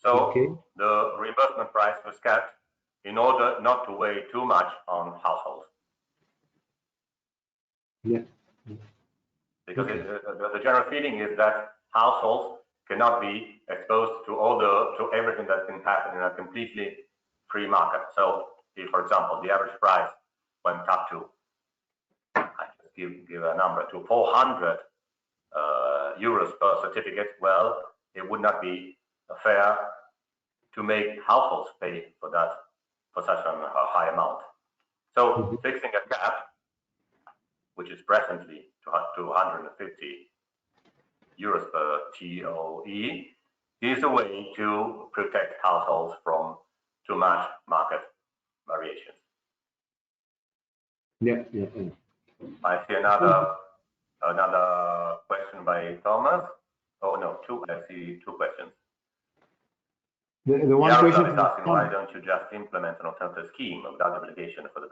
So the reimbursement price was capped in order not to weigh too much on households. Yeah. Because the general feeling is that households cannot be exposed to everything that can happen in a completely free market. So, if, for example, the average price went up to, I just give a number, to 400 euros per certificate, well, it would not be fair to make households pay for that, for such a high amount. So, fixing a cap, which is presently 250 euros per TOE, is a way to protect households from too much market variations. Yeah. I see another question by Thomas. Oh no, I see two questions. The one question is asking, why don't you just implement an alternative scheme without obligation for the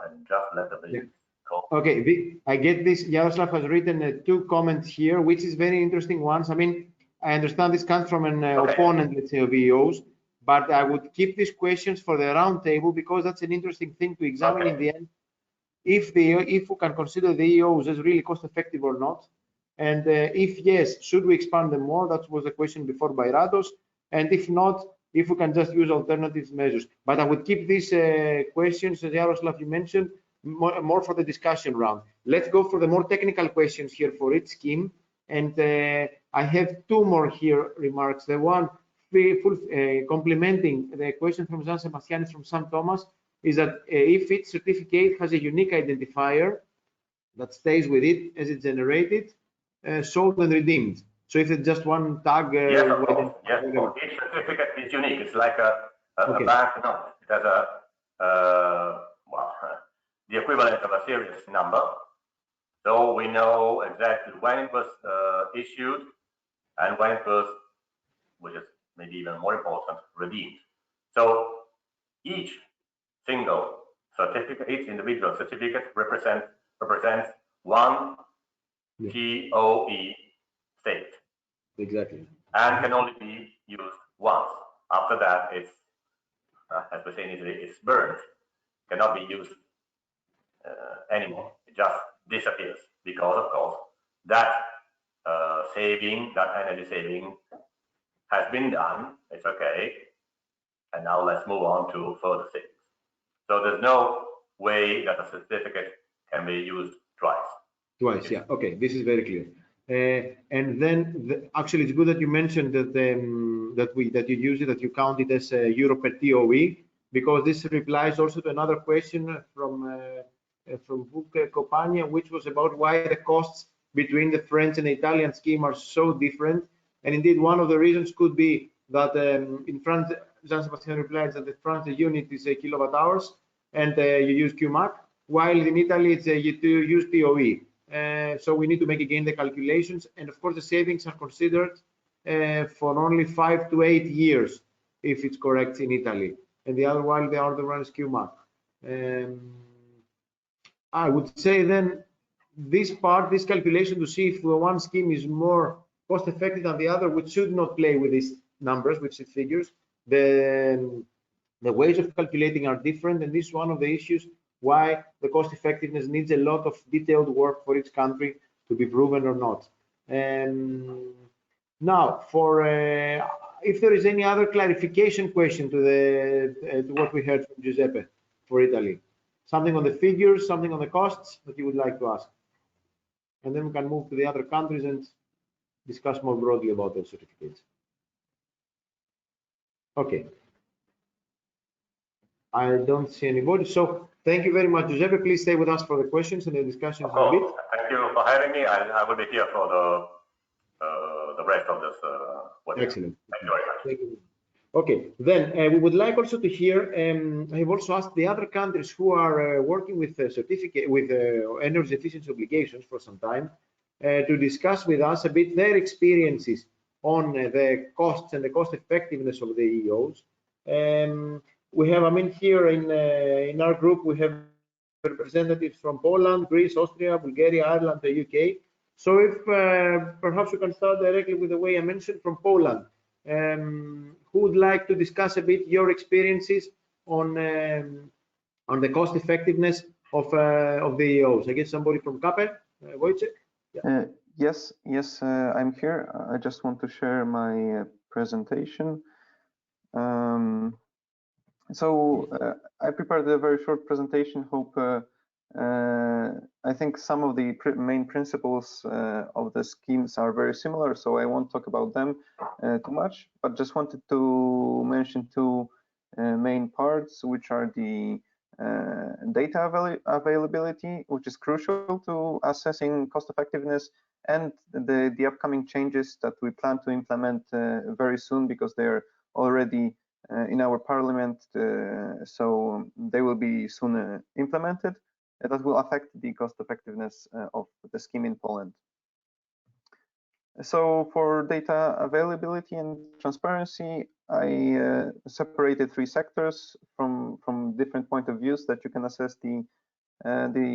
and just let the business go? Okay, I get this. Yaroslav has written 2 comments here, which is very interesting ones. I mean, I understand this comes from an opponent, let's say, of EOs, but I would keep these questions for the round table because that's an interesting thing to examine in the end. If we can consider the EOs as really cost effective or not, and if yes, should we expand them more? That was the question before by Rados, and if not, if we can just use alternative measures. But I would keep these questions, as Yaroslav you mentioned, more for the discussion round. Let's go for the more technical questions here for each scheme, and I have 2 more here remarks. The one complementing the question from Jean Sebastian from Sam Thomas is that if each certificate has a unique identifier that stays with it as it's generated, sold and redeemed. So if it's just one tag, yes, of course. Yes, each certificate is unique. It's like a bank note. It has the equivalent of a serious number. So we know exactly when it was issued and when it was, which is maybe even more important, redeemed. So each single certificate, each individual certificate represents one TOE state. Exactly. And can only be used once. After that, it's, as we say in Italy, it's burned. Cannot be used anymore. It just disappears because, of course, that saving, that energy saving has been done. It's okay. And now let's move on to further savings. So there's no way that a certificate can be used twice. Twice, yeah. Okay, this is very clear. And then, actually, it's good that you mentioned that that you use it, that you count it as euro per TOE, because this replies also to another question from Copagna, which was about why the costs between the French and the Italian scheme are so different. And indeed, one of the reasons could be that in France, Jean-Sébastien replies that in France the unit is a kilowatt hours, and you use QMAC, while in Italy it's you use TOE. So we need to make again the calculations, and of course the savings are considered for only 5 to 8 years, if it's correct in Italy, and the other one is QMAC. I would say then this calculation to see if the one scheme is more cost effective than the other, which should not play with these numbers, with these figures. The ways of calculating are different, and this is one of the issues why the cost effectiveness needs a lot of detailed work for each country to be proven or not. Now, for if there is any other clarification question to what we heard from Giuseppe for Italy, something on the figures, something on the costs that you would like to ask, and then we can move to the other countries and discuss more broadly about those certificates. Okay. I don't see anybody. So thank you very much, Giuseppe. Please stay with us for the questions and the discussions in a bit. Thank you for having me. I will be here for the rest of this webinar. Excellent. Thank you very much. Thank you. Okay, then we would like also to hear. I have also asked the other countries who are working with energy efficiency obligations for some time to discuss with us a bit their experiences on the costs and the cost effectiveness of the EOs. We have, here in our group, we have representatives from Poland, Greece, Austria, Bulgaria, Ireland, the UK. So if perhaps we can start directly with the way I mentioned from Poland. Who would like to discuss a bit your experiences on the cost effectiveness of the EOs? I guess somebody from CAPE, Wojciech? Yeah. Yes, I'm here. I just want to share my presentation. I prepared a very short presentation. I think some of the main principles of the schemes are very similar, so I won't talk about them too much, but just wanted to mention two main parts, which are the data availability, which is crucial to assessing cost effectiveness, and the upcoming changes that we plan to implement very soon, because they're already in our parliament, so they will be soon implemented. That will affect the cost effectiveness of the scheme in Poland. So for data availability and transparency, I separated three sectors from different point of views that you can assess the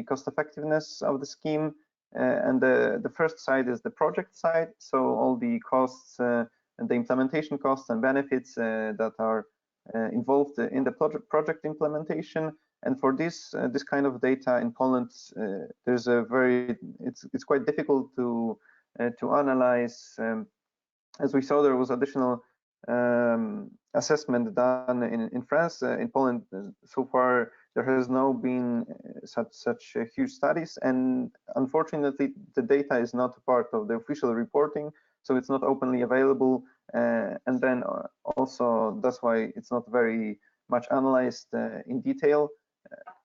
cost effectiveness of the scheme. And the first side is the project side, so all the costs and the implementation costs and benefits that are involved in the project implementation. And for this kind of data in Poland, there's it's quite difficult to analyze. As we saw, there was additional assessment done in France. In Poland, so far there has not been such huge studies, and unfortunately the data is not part of the official reporting, so it's not openly available, and then also that's why it's not very much analyzed in detail.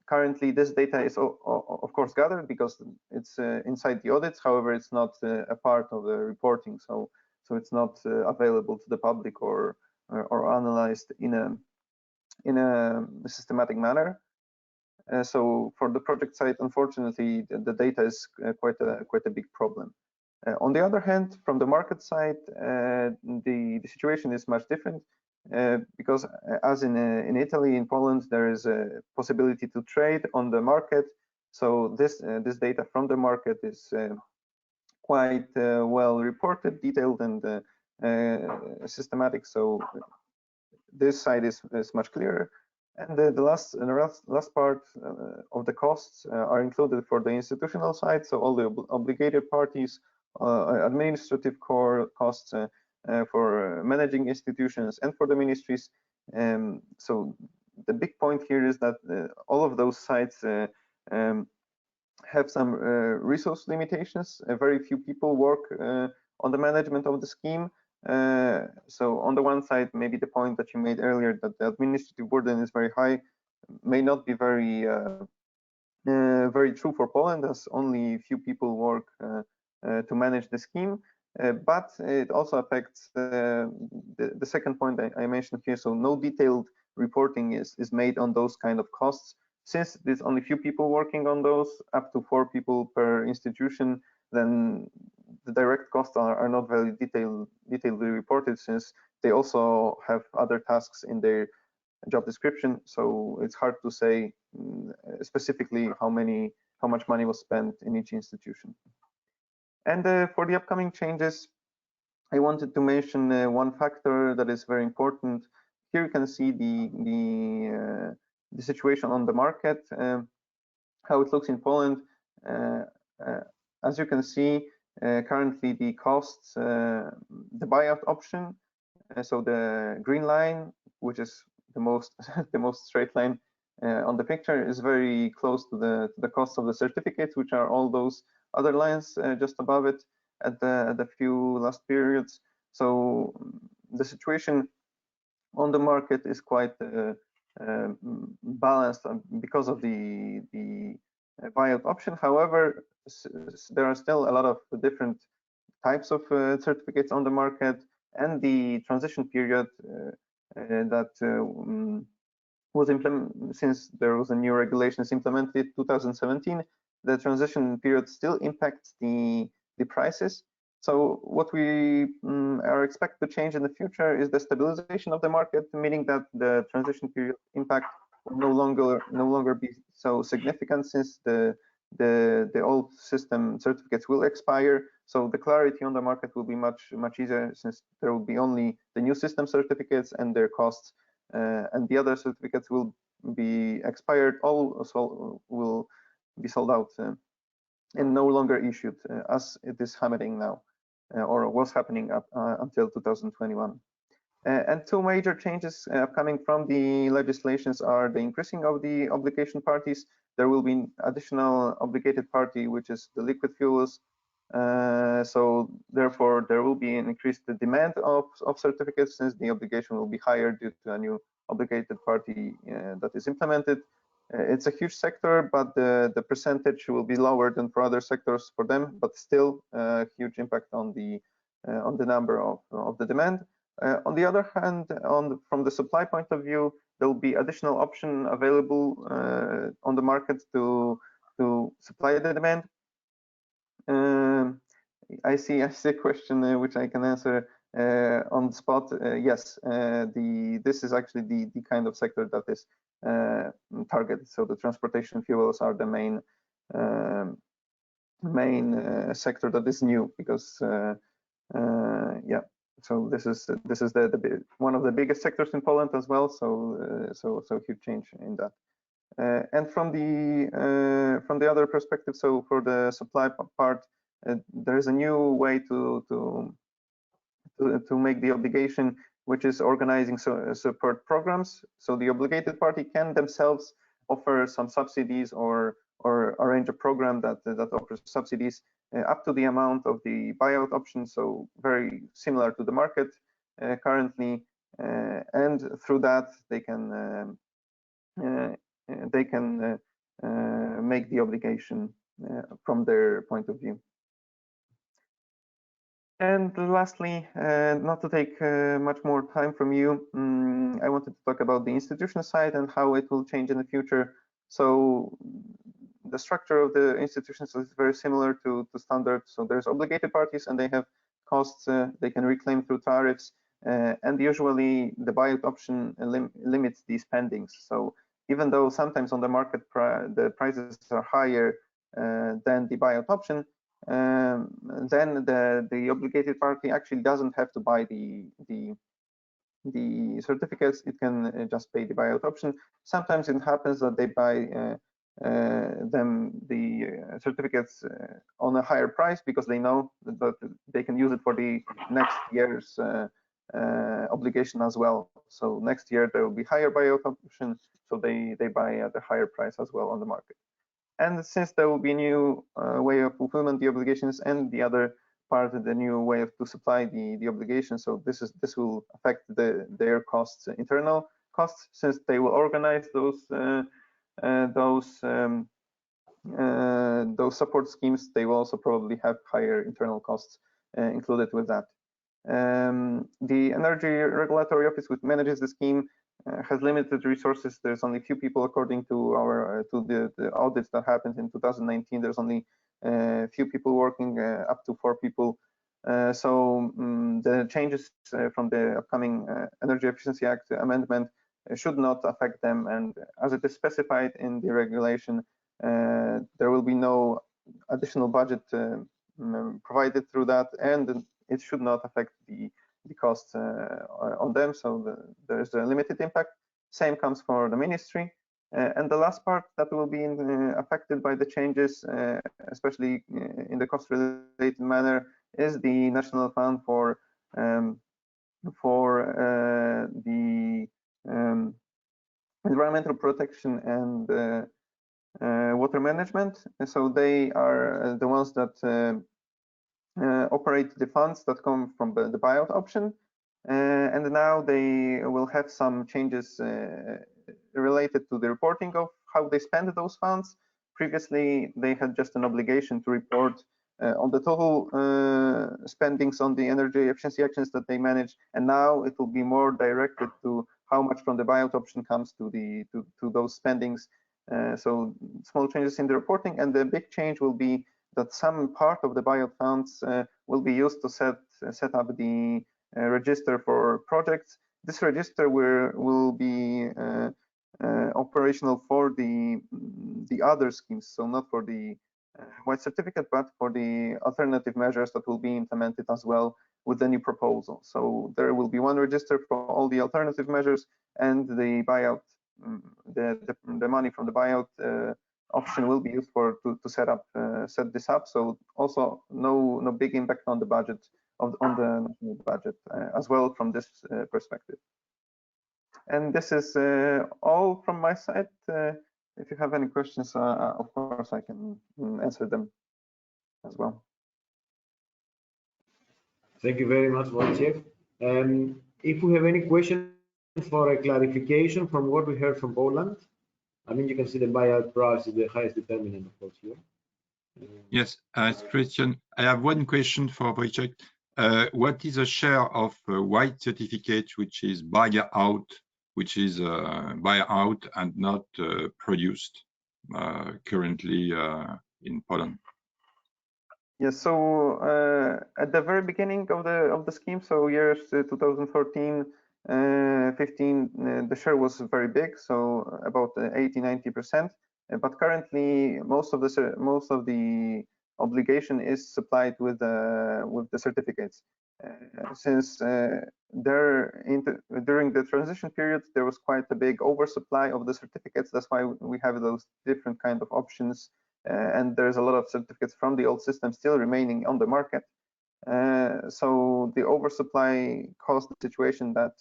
Currently this data is of course gathered because it's inside the audits, however it's not a part of the reporting, so it's not available to the public or analyzed in a systematic manner. So for the project side, unfortunately, the data is quite a big problem. On the other hand, from the market side, the situation is much different because as in Italy, in Poland, there is a possibility to trade on the market. So this data from the market is quite well reported, detailed, and systematic. So this side is much clearer. And the last part of the costs are included for the institutional side. So all the obligated parties, administrative core costs for managing institutions and for the ministries. So the big point here is that all of those sides have some resource limitations. Very few people work on the management of the scheme. So on the one side, maybe the point that you made earlier, that the administrative burden is very high, may not be very true for Poland, as only few people work to manage the scheme. But it also affects the second point I mentioned here. So no detailed reporting is made on those kind of costs. Since there's only few people working on those, up to 4 people per institution, then the direct costs are not very detailedly reported, since they also have other tasks in their job description. So it's hard to say specifically how much money was spent in each institution. And for the upcoming changes, I wanted to mention one factor that is very important. Here you can see the situation on the market, how it looks in Poland. As you can see, currently the costs, the buyout option, so the green line, which is the most the most straight line on the picture, is very close to the cost of the certificates, which are all those other lines just above it at the few last periods. So the situation on the market is quite balanced because of the buyout option. However, there are still a lot of different types of certificates on the market, and the transition period that was implemented since there was a new regulations implemented 2017. The transition period still impacts the prices. So what we are expected to change in the future is the stabilization of the market, meaning that the transition period impact will no longer be so significant, since the old system certificates will expire. So the clarity on the market will be much easier, since there will be only the new system certificates and their costs, and the other certificates will be expired. All will be sold out and no longer issued, as it is happening now, or was happening up until 2021. And 2 major changes coming from the legislations are the increasing of the obligation parties. There will be additional obligated party, which is the liquid fuels. So therefore, there will be an increased demand of certificates, since the obligation will be higher due to a new obligated party that is implemented. It's a huge sector, but the percentage will be lower than for other sectors for them, but still a huge impact on the number of the demand. On the other hand, from the supply point of view, there will be additional option available on the market to supply the demand. I see a question which I can answer on the spot. Yes, this is actually the kind of sector that is targeted. So the transportation fuels are the main sector that is new, because yeah. So this is one of the biggest sectors in Poland as well. So huge change in that. And from the other perspective, so for the supply part, there is a new way to make the obligation, which is organizing support programs. So the obligated party can themselves offer some subsidies or arrange a program that offers subsidies up to the amount of the buyout option. So very similar to the market currently, and through that they can make the obligation from their point of view. And lastly, not to take much more time from you, I wanted to talk about the institutional side and how it will change in the future. So the structure of the institutions is very similar to standard. So there's obligated parties, and they have costs they can reclaim through tariffs, and usually the buyout option limits these spendings. So even though sometimes on the market the prices are higher than the buyout option, then the obligated party actually doesn't have to buy the certificates. It can just pay the buyout option. Sometimes it happens that they buy the certificates on a higher price because they know that they can use it for the next year's obligation as well. So next year there will be higher buyout option, so they buy at a higher price as well on the market. And since there will be a new way of fulfillment the obligations, and the other part of the new way to supply the obligation, so this will affect their costs, internal costs, since they will organize those support schemes. They will also probably have higher internal costs included with that. The Energy Regulatory Office, which manages the scheme, has limited resources. There's only a few people, according to our the audits that happened in 2019. There's only a few people working, up to 4 people. So the changes from the upcoming Energy Efficiency Act amendment should not affect them. And as it is specified in the regulation, there will be no additional budget provided through that, and it should not affect the costs on them. So there's a limited impact. Same comes for the ministry. And the last part that will be affected by the changes, especially in the cost-related manner, is the National Fund for the environmental protection and water management. So they are the ones that operate the funds that come from the buyout option, and now they will have some changes related to the reporting of how they spend those funds. Previously, they had just an obligation to report on the total spendings on the energy efficiency actions that they manage, and now it will be more directed to how much from the buyout option comes to those spendings. So small changes in the reporting, and the big change will be that some part of the buyout funds will be used to set up the register for projects. This register will be operational for the other schemes, so not for the white certificate, but for the alternative measures that will be implemented as well with the new proposal. So there will be one register for all the alternative measures, and the buyout, the money from the buyout option will be used to set this up. So also no big impact on the budget on the national budget as well from this perspective. And this is all from my side. If you have any questions, of course I can answer them as well. Thank you very much, Wojciech. If we have any questions for a clarification from what we heard from Poland, I mean, you can see the buyout price is the highest determinant, of course, here. Yes, Christian, I have one question for Wojciech. What is the share of white certificate which is buyout, and not produced currently in Poland? Yes, so at the very beginning of the scheme, so years 2014, 15, the share was very big, so about 80–90%. But currently, most of the obligation is supplied with the certificates. Since during the transition period, there was quite a big oversupply of the certificates. That's why we have those different kind of options, and there's a lot of certificates from the old system still remaining on the market. So the oversupply caused the situation that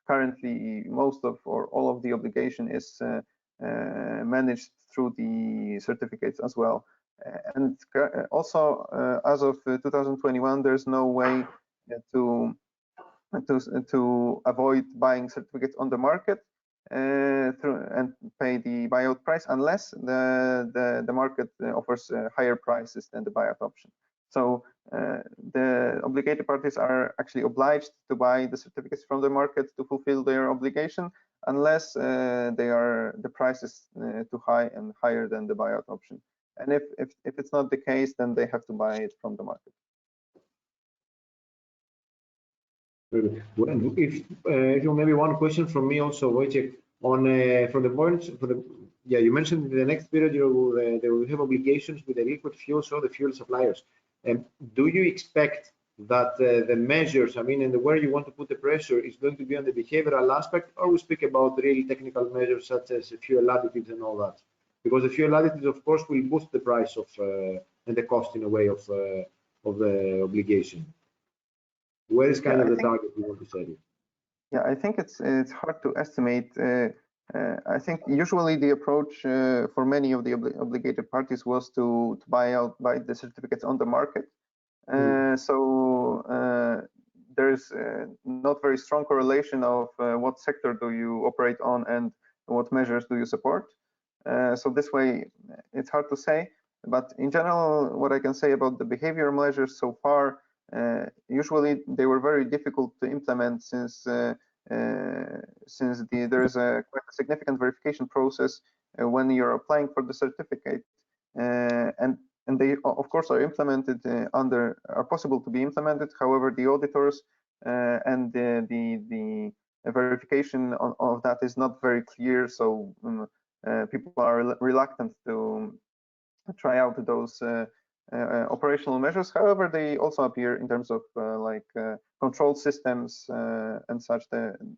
currently most of or all of the obligation is managed through the certificates as well. And also, as of 2021, there's no way to avoid buying certificates on the market and pay the buyout price unless the market offers higher prices than the buyout option. So the obligated parties are actually obliged to buy the certificates from the market to fulfill their obligation, unless the price is too high and higher than the buyout option. And if it's not the case, then they have to buy it from the market. Well, if you maybe one question from me also, Wojciech, on from the points for the you mentioned in the next period they will have obligations with the liquid fuels or the fuel suppliers. Do you expect that the measures, I mean, and where you want to put the pressure is going to be on the behavioral aspect, or we speak about really technical measures such as fuel additives and all that? Because the fuel additives, of course, will boost the price of and the cost in a way of the obligation. Where is kind of the target you want to set it? Yeah, I think it's hard to estimate. I think usually the approach for many of the obligated parties was to buy the certificates on the market. So there's not very strong correlation of what sector do you operate on and what measures do you support. So this way, it's hard to say. But in general, what I can say about the behavioral measures so far, usually they were very difficult to implement since there is quite a significant verification process when you're applying for the certificate, and they of course are implemented are possible to be implemented. However, the auditors and the verification of that is not very clear, so people are reluctant to try out those operational measures. However, they also appear in terms of control systems and such.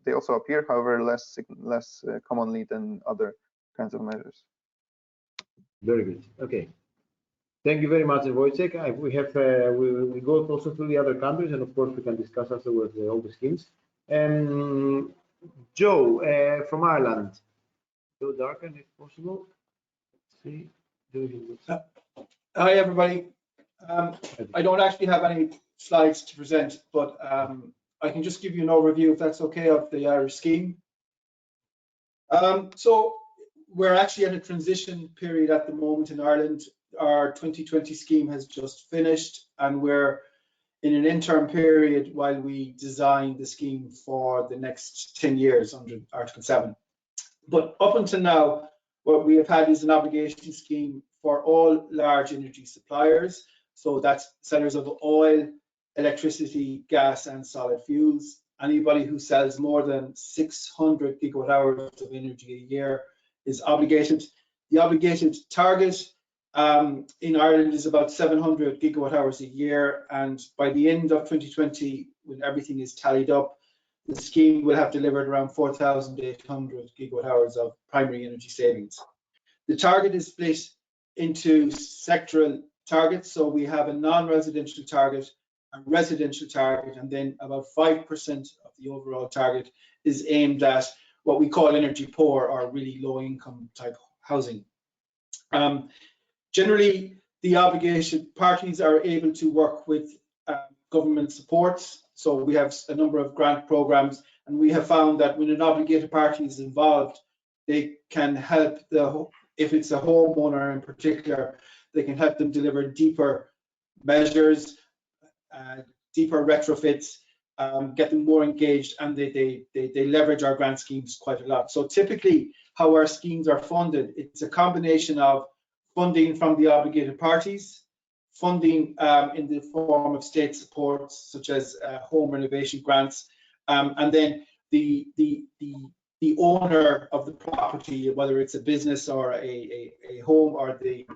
They also appear, however, less commonly than other kinds of measures. Very good. Okay. Thank you very much, Wojciech. We have we go also through the other countries, and of course we can discuss afterwards all the schemes. Joe from Ireland. Joe Darken, if possible. Let's see. Hi, everybody. I don't actually have any slides to present, but I can just give you an overview, if that's okay, of the Irish scheme. So we're actually at a transition period at the moment in Ireland. Our 2020 scheme has just finished, and we're in an interim period while we design the scheme for the next 10 years under Article 7. But up until now, what we have had is an obligation scheme for all large energy suppliers. So that's sellers of oil, electricity, gas, and solid fuels. Anybody who sells more than 600 gigawatt hours of energy a year is obligated. The obligated target in Ireland is about 700 gigawatt hours a year, and by the end of 2020, when everything is tallied up, the scheme will have delivered around 4,800 gigawatt hours of primary energy savings. The target is split into sectoral targets, so we have a non-residential target, a residential target, and then about 5% of the overall target is aimed at what we call energy poor or really low income type housing. Generally, the obligation parties are able to work with government supports. So we have a number of grant programs, and we have found that when an obligated party is involved, they can help if it's a homeowner in particular, they can help them deliver deeper measures, deeper retrofits, get them more engaged, and they leverage our grant schemes quite a lot. So typically how our schemes are funded, it's a combination of funding from the obligated parties, funding in the form of state supports such as home renovation grants, and then the owner of the property, whether it's a business or a home or the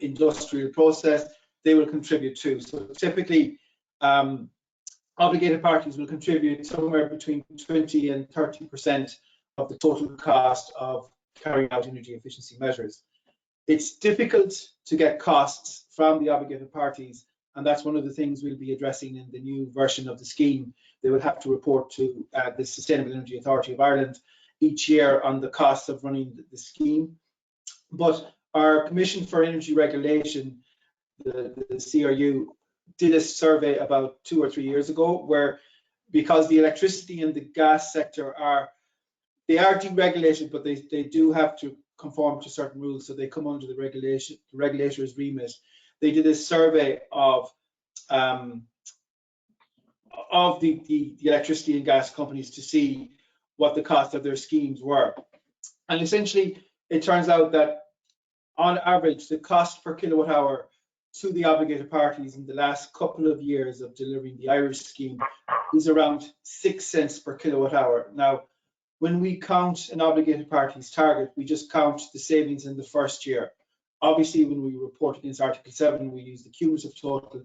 industrial process, they will contribute too. So typically, obligated parties will contribute somewhere between 20 and 30% of the total cost of carrying out energy efficiency measures. It's difficult to get costs from the obligated parties, and that's one of the things we'll be addressing in the new version of the scheme. They will have to report to the Sustainable Energy Authority of Ireland each year on the costs of running the scheme. But our Commission for Energy Regulation, the CRU, did a survey about 2 or 3 years ago, where because the electricity and the gas sector are deregulated, but they do have to conform to certain rules, so they come under the regulator's remit. They did a survey of the electricity and gas companies to see what the cost of their schemes were. And essentially, it turns out that on average, the cost per kilowatt hour to the obligated parties in the last couple of years of delivering the Irish scheme is around 6 cents per kilowatt hour. Now, when we count an obligated party's target, we just count the savings in the first year. Obviously, when we report against Article 7, we use the cumulative total.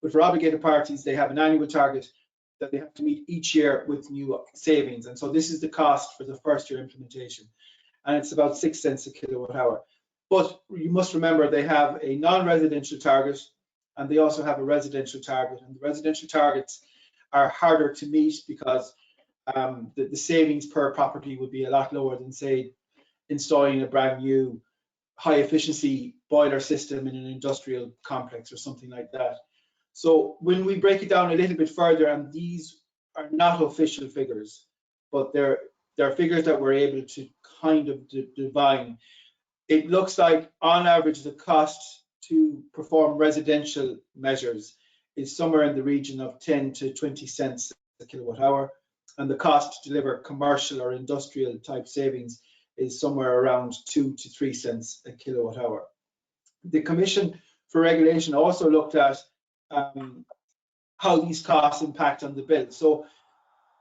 But for obligated parties, they have an annual target that they have to meet each year with new savings. And so this is the cost for the first year implementation. And it's about 6 cents a kilowatt hour. But you must remember they have a non-residential target and they also have a residential target. And the residential targets are harder to meet because the savings per property would be a lot lower than, say, installing a brand new high efficiency boiler system in an industrial complex or something like that. So when we break it down a little bit further, and these are not official figures, but they're figures that we're able to kind of divine, it looks like on average the cost to perform residential measures is somewhere in the region of 10 to 20 cents a kilowatt hour, and the cost to deliver commercial or industrial type savings is somewhere around 2 to 3 cents a kilowatt hour. The Commission for Regulation also looked at how these costs impact on the bill. So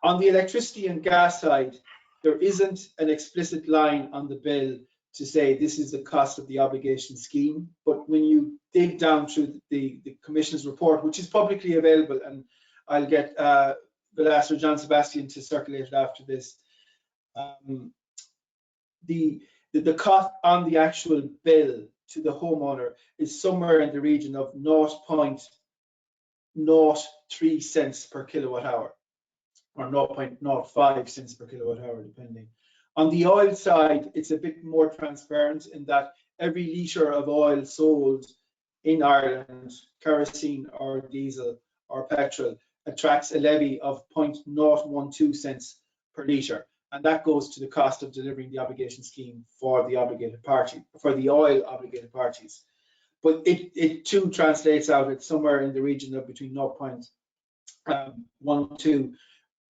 on the electricity and gas side, there isn't an explicit line on the bill to say this is the cost of the obligation scheme. But when you dig down through the Commission's report, which is publicly available, and I'll get Velasco John Sebastian to circulate it after this, the cost on the actual bill to the homeowner is somewhere in the region of 0.03 cents per kilowatt hour, or 0.05 cents per kilowatt hour, depending. On the oil side, it's a bit more transparent in that every litre of oil sold in Ireland, kerosene or diesel or petrol, attracts a levy of 0.012 cents per litre. And that goes to the cost of delivering the obligation scheme for the obligated party, for the oil obligated parties. But it too translates out at somewhere in the region of between 0.12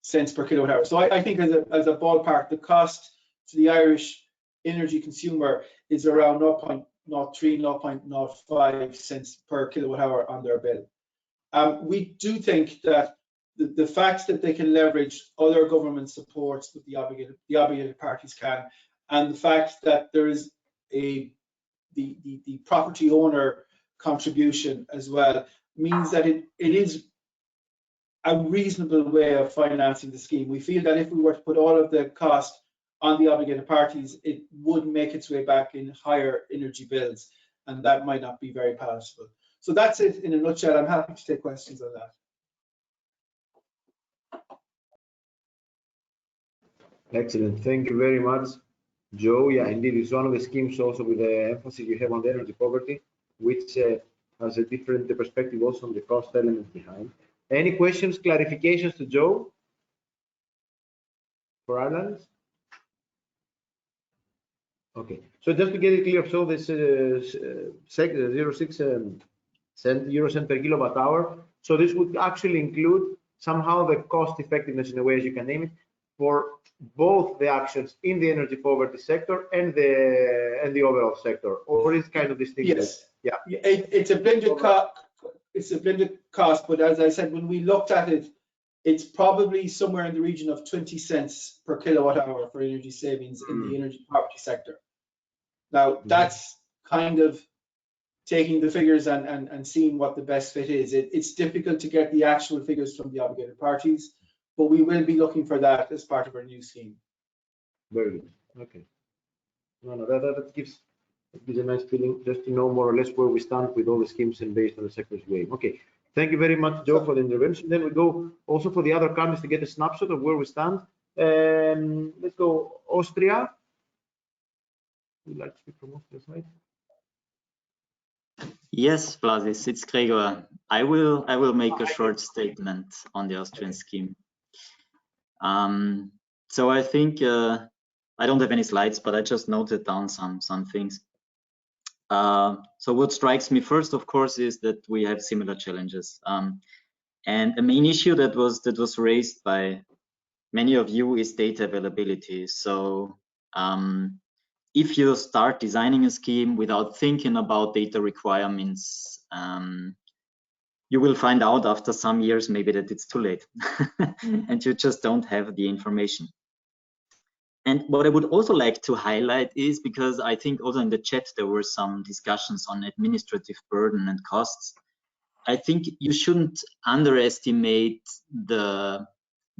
cents per kilowatt hour. So I think as a ballpark, the cost to the Irish energy consumer is around 0.03, 0.05 cents per kilowatt hour on their bill. We do think that the fact that they can leverage other government supports that the obligated parties can, and the fact that there is the property owner contribution as well, means that it is a reasonable way of financing the scheme. We feel that if we were to put all of the cost on the obligated parties, it would make its way back in higher energy bills, and that might not be very palatable. So that's it in a nutshell. I'm happy to take questions on that. Excellent. Thank you very much, Joe. Yeah, indeed, it's one of the schemes also with the emphasis you have on the energy poverty, which has a different perspective also on the cost element behind. Any questions, clarifications to Joe for Ireland? Okay, so just to get it clear, so this 0.06 euro cent per kilowatt hour. So this would actually include somehow the cost effectiveness in a way, as you can name it, for both the actions in the energy poverty sector and the overall sector, or is kind of distinct? Yes. Yeah. It's a blended cost. It's a blended cost, but as I said, when we looked at it, it's probably somewhere in the region of 20 cents per kilowatt hour for energy savings in the energy poverty sector. Now, that's kind of taking the figures and seeing what the best fit is. It's difficult to get the actual figures from the obligated parties, but we will be looking for that as part of our new scheme. Very good. Okay. No, that gives a nice feeling just to know more or less where we stand with all the schemes and based on the sector's way. Okay. Thank you very much, Joe, for the intervention. Then we go also for the other countries to get a snapshot of where we stand. Let's go Austria. Would you like to speak from Austria side? Yes, Vlasis, it's Gregor. I will make a short statement on the Austrian scheme. So I think I don't have any slides, but I just noted down some things. So what strikes me first, of course, is that we have similar challenges. And the main issue that was raised by many of you, is data availability. So if you start designing a scheme without thinking about data requirements, you will find out after some years maybe that it's too late and you just don't have the information. And what I would also like to highlight is, because I think also in the chat there were some discussions on administrative burden and costs. I think you shouldn't underestimate the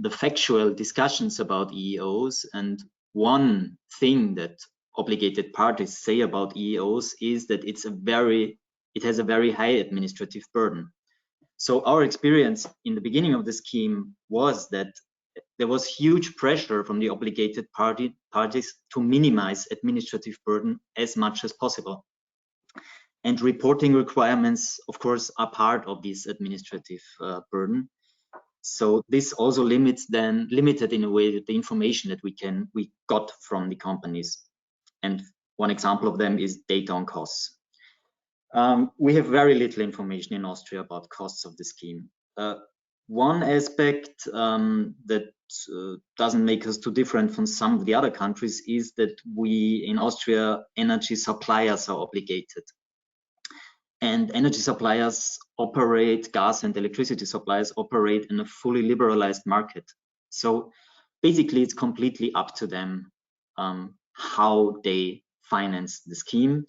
factual discussions about EEOs. And one thing that obligated parties say about EEOs is that it has a very high administrative burden. So our experience in the beginning of the scheme was that there was huge pressure from the obligated parties to minimize administrative burden as much as possible. And reporting requirements, of course, are part of this administrative burden. So this also limited in a way the information that we got from the companies. And one example of them is data on costs. We have very little information in Austria about costs of the scheme. One aspect that doesn't make us too different from some of the other countries is that we in Austria, energy suppliers are obligated. And energy suppliers operate, gas and electricity suppliers operate in a fully liberalized market. So basically it's completely up to them how they finance the scheme.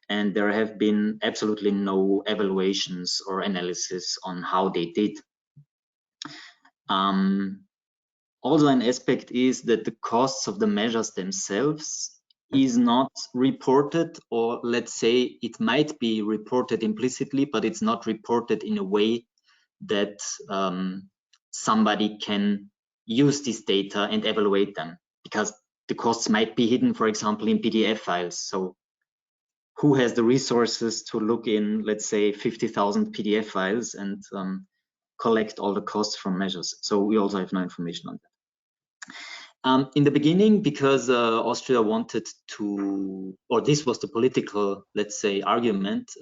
And there have been absolutely no evaluations or analysis on how they did. Also an aspect is that the costs of the measures themselves is not reported, or let's say it might be reported implicitly, but it's not reported in a way that somebody can use this data and evaluate them, because the costs might be hidden, for example, in PDF files. So who has the resources to look in, let's say, 50,000 PDF files and collect all the costs from measures? So we also have no information on that. In the beginning, because Austria wanted to, or this was the political, let's say, argument,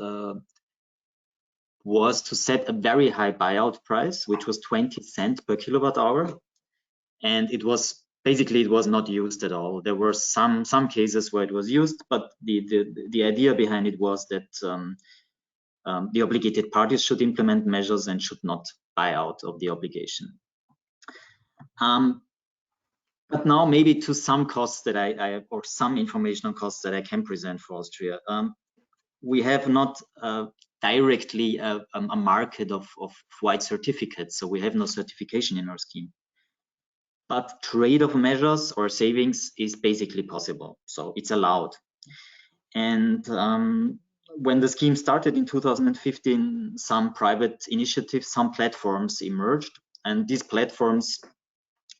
was to set a very high buyout price, which was 20 cents per kilowatt hour. And it was basically, it was not used at all. There were some cases where it was used, but the idea behind it was that the obligated parties should implement measures and should not buy out of the obligation. But now maybe to some costs that or some information on costs that I can present for Austria. We have not directly a market of white certificates, so we have no certification in our scheme. But trade of measures or savings is basically possible, so it's allowed. And when the scheme started in 2015, some private initiatives, some platforms emerged, and these platforms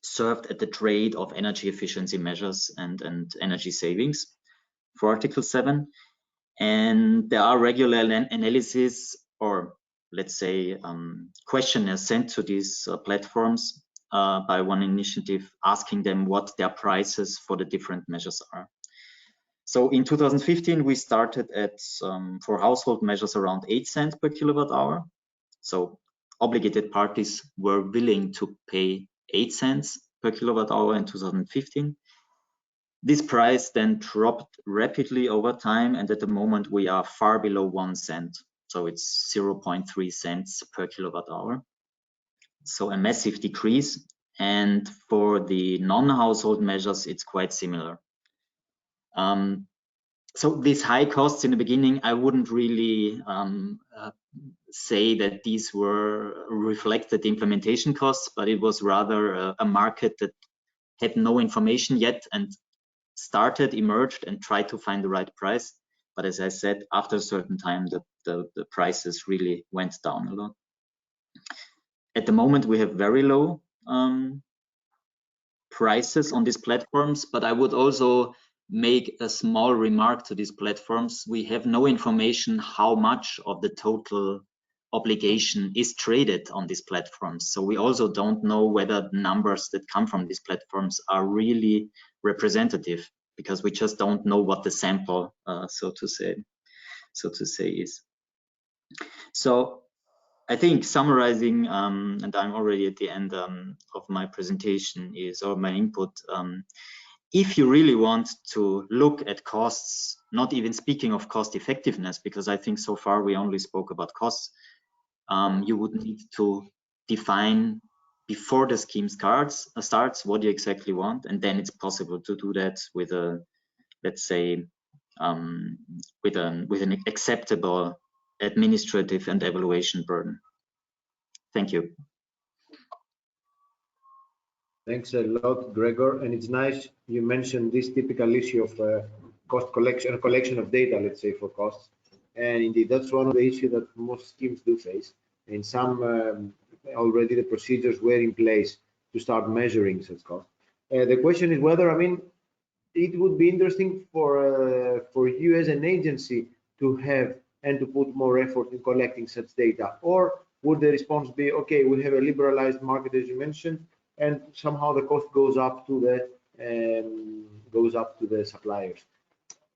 served at the trade of energy efficiency measures and energy savings for Article 7. And there are regular analyses, or let's say questionnaires sent to these platforms by one initiative, asking them what their prices for the different measures are. So in 2015, we started at, for household measures, around 8 cents per kilowatt hour. So obligated parties were willing to pay 8 cents per kilowatt hour in 2015. This price then dropped rapidly over time, and at the moment we are far below 1 cent. So it's 0.3 cents per kilowatt hour. So a massive decrease. And for the non-household measures, it's quite similar. So these high costs in the beginning, I wouldn't really say that these were reflected implementation costs, but it was rather a market that had no information yet and emerged and tried to find the right price. But as I said, after a certain time, the prices really went down a lot. At the moment, we have very low prices on these platforms, but I would also make a small remark to these platforms. We have no information how much of the total obligation is traded on these platforms. So we also don't know whether the numbers that come from these platforms are really representative, because we just don't know what the sample, so to say is. So I think summarizing, and I'm already at the end of my presentation, or my input. If you really want to look at costs, not even speaking of cost effectiveness, because I think so far we only spoke about costs, you would need to define before the scheme starts what you exactly want, and then it's possible to do that with a, let's say, with an acceptable administrative and evaluation burden. Thank you. Thanks a lot, Gregor. And it's nice you mentioned this typical issue of cost collection of data, let's say, for costs. And indeed, that's one of the issues that most schemes do face. In some, already the procedures were in place to start measuring such costs. The question is whether, I mean, it would be interesting for you as an agency to have and to put more effort in collecting such data, or would the response be, okay, we have a liberalized market, as you mentioned, and somehow the cost goes up to the suppliers.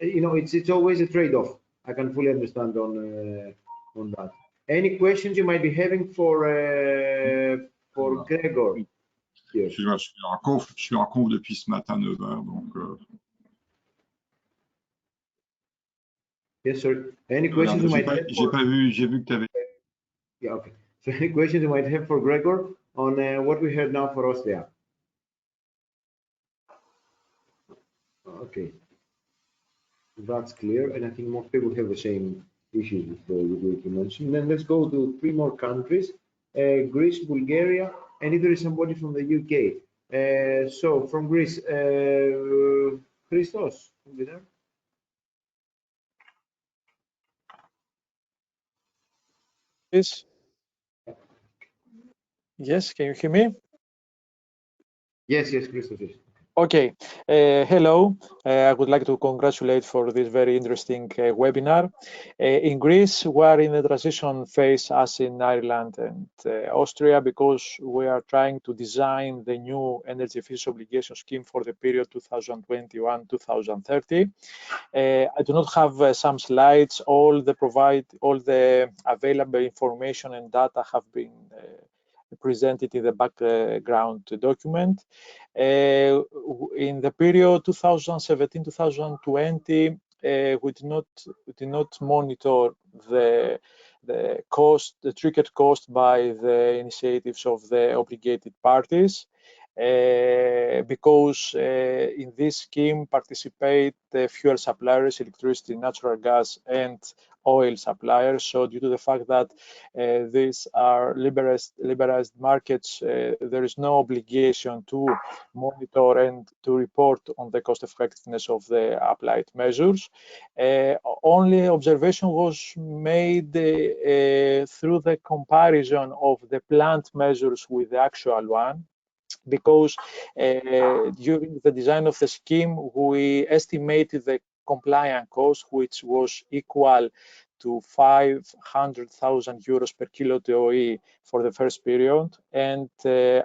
You know, it's always a trade-off. I can fully understand on that. Any questions you might be having for Gregor? Yes. Je suis en conf depuis ce matin 9h, donc. Yes, sir. Any questions you might have? J'ai vu que tu avais. Yeah, okay. So any questions you might have for Gregor on what we heard now for Austria? Okay, that's clear, and I think most people have the same issues with what you mentioned. Then let's go to 3 more countries: Greece, Bulgaria, and if there is somebody from the UK. So from Greece, Christos, will be there? Yes. Yes, can you hear me? Yes, Christos, yes. Okay, hello. I would like to congratulate for this very interesting webinar. In Greece, we are in the transition phase as in Ireland and Austria, because we are trying to design the new energy efficiency obligation scheme for the period 2021-2030. I do not have some slides. All the available information and data have been presented in the background document. In the period 2017-2020, we did not monitor the triggered cost by the initiatives of the obligated parties, because in this scheme participate the fuel suppliers, electricity, natural gas, and oil suppliers. So due to the fact that these are liberalized markets, there is no obligation to monitor and to report on the cost effectiveness of the applied measures. Only observation was made through the comparison of the planned measures with the actual one, because during the design of the scheme, we estimated the compliant cost, which was equal to 500,000 euros per kilo DOE for the first period. And